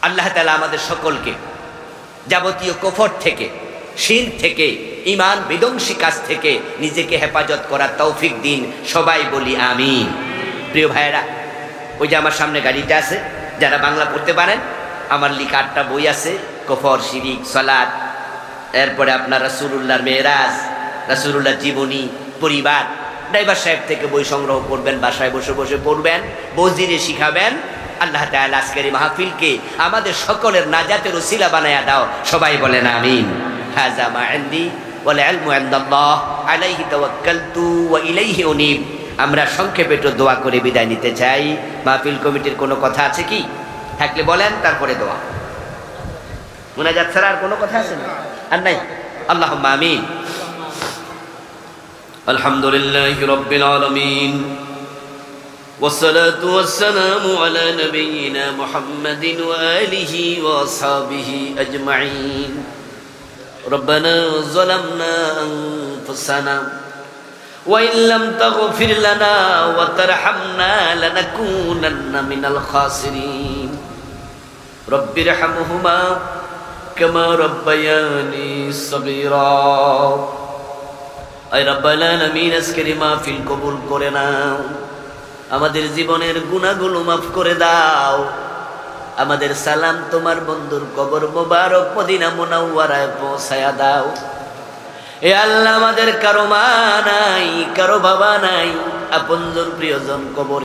Speaker 1: আল্লাহ তাআলা আমাদের সকলকে যাবতীয় কুফর থেকে, শিরক থেকে, ঈমান বিধ্বংসী কাজ থেকে নিজেকে হেফাজত করার তৌফিক দিন। সবাই বলি আমিন। প্রিয় ভাইয়েরা, ওই যে আমার সামনে গাড়িটা আছে, যারা বাংলা পড়তে পারেন, আমার লিখা 8টা বই আছে, কুফর, শিরিক, সালাত, এরপরে আপনার রাসূলুল্লাহর মেরাজ, রাসূলুল্লাহর জীবনী, পরিবার। ড্রাইভার সাহেব থেকে বই সংগ্রহ করবেন, বাসায় বসে বসে পড়বেন, বজিরে শিখাবেন। আল্লাহ তাআলা আজকের এই মাহফিলকে আমাদের সকলের নাজাতের ওসিলা বানায়া দাও। সবাই বলেন আমিন। হাযা মা ইনদি ওয়াল ইলমু ইনদাল্লাহ আলাইহি তাওয়াক্কালতু ওয়া ইলাইহি উনীব। আমরা সংক্ষেপে একটু দোয়া করে বিদায় নিতে চাই। মাহফিল কমিটির কোনো কথা আছে কি? থাকলে বলেন, তারপরে দোয়া। মুনাজাত ছাড়া আর কোনো কথা আছে না? আর নাই? আল্লাহুম্মা আমিন। আলহামদুলিল্লাহি রাব্বিল আলামিন, والصلاة والسلام على نبينا محمد وآله وأصحابه أجمعين. ربنا ظلمنا أنفسنا وإن لم تغفر لنا وترحمنا لنكونن من الخاسرين. رب ارحمهما كما ربياني صغيرا. أي رب العالمين আজকের মাহফিল কবুল করে নাও। আমাদের জীবনের গুনাহগুলো মাফ করে দাও। আমাদের সালাম তোমার বন্ধুর কবর মোবারক মদিনা মুনাওয়ারায় পৌঁছায়া দাও। এ আল্লাহ, আমাদের কারো মা নাই, কারো বাবা নাই, আপনজন প্রিয়জন কবর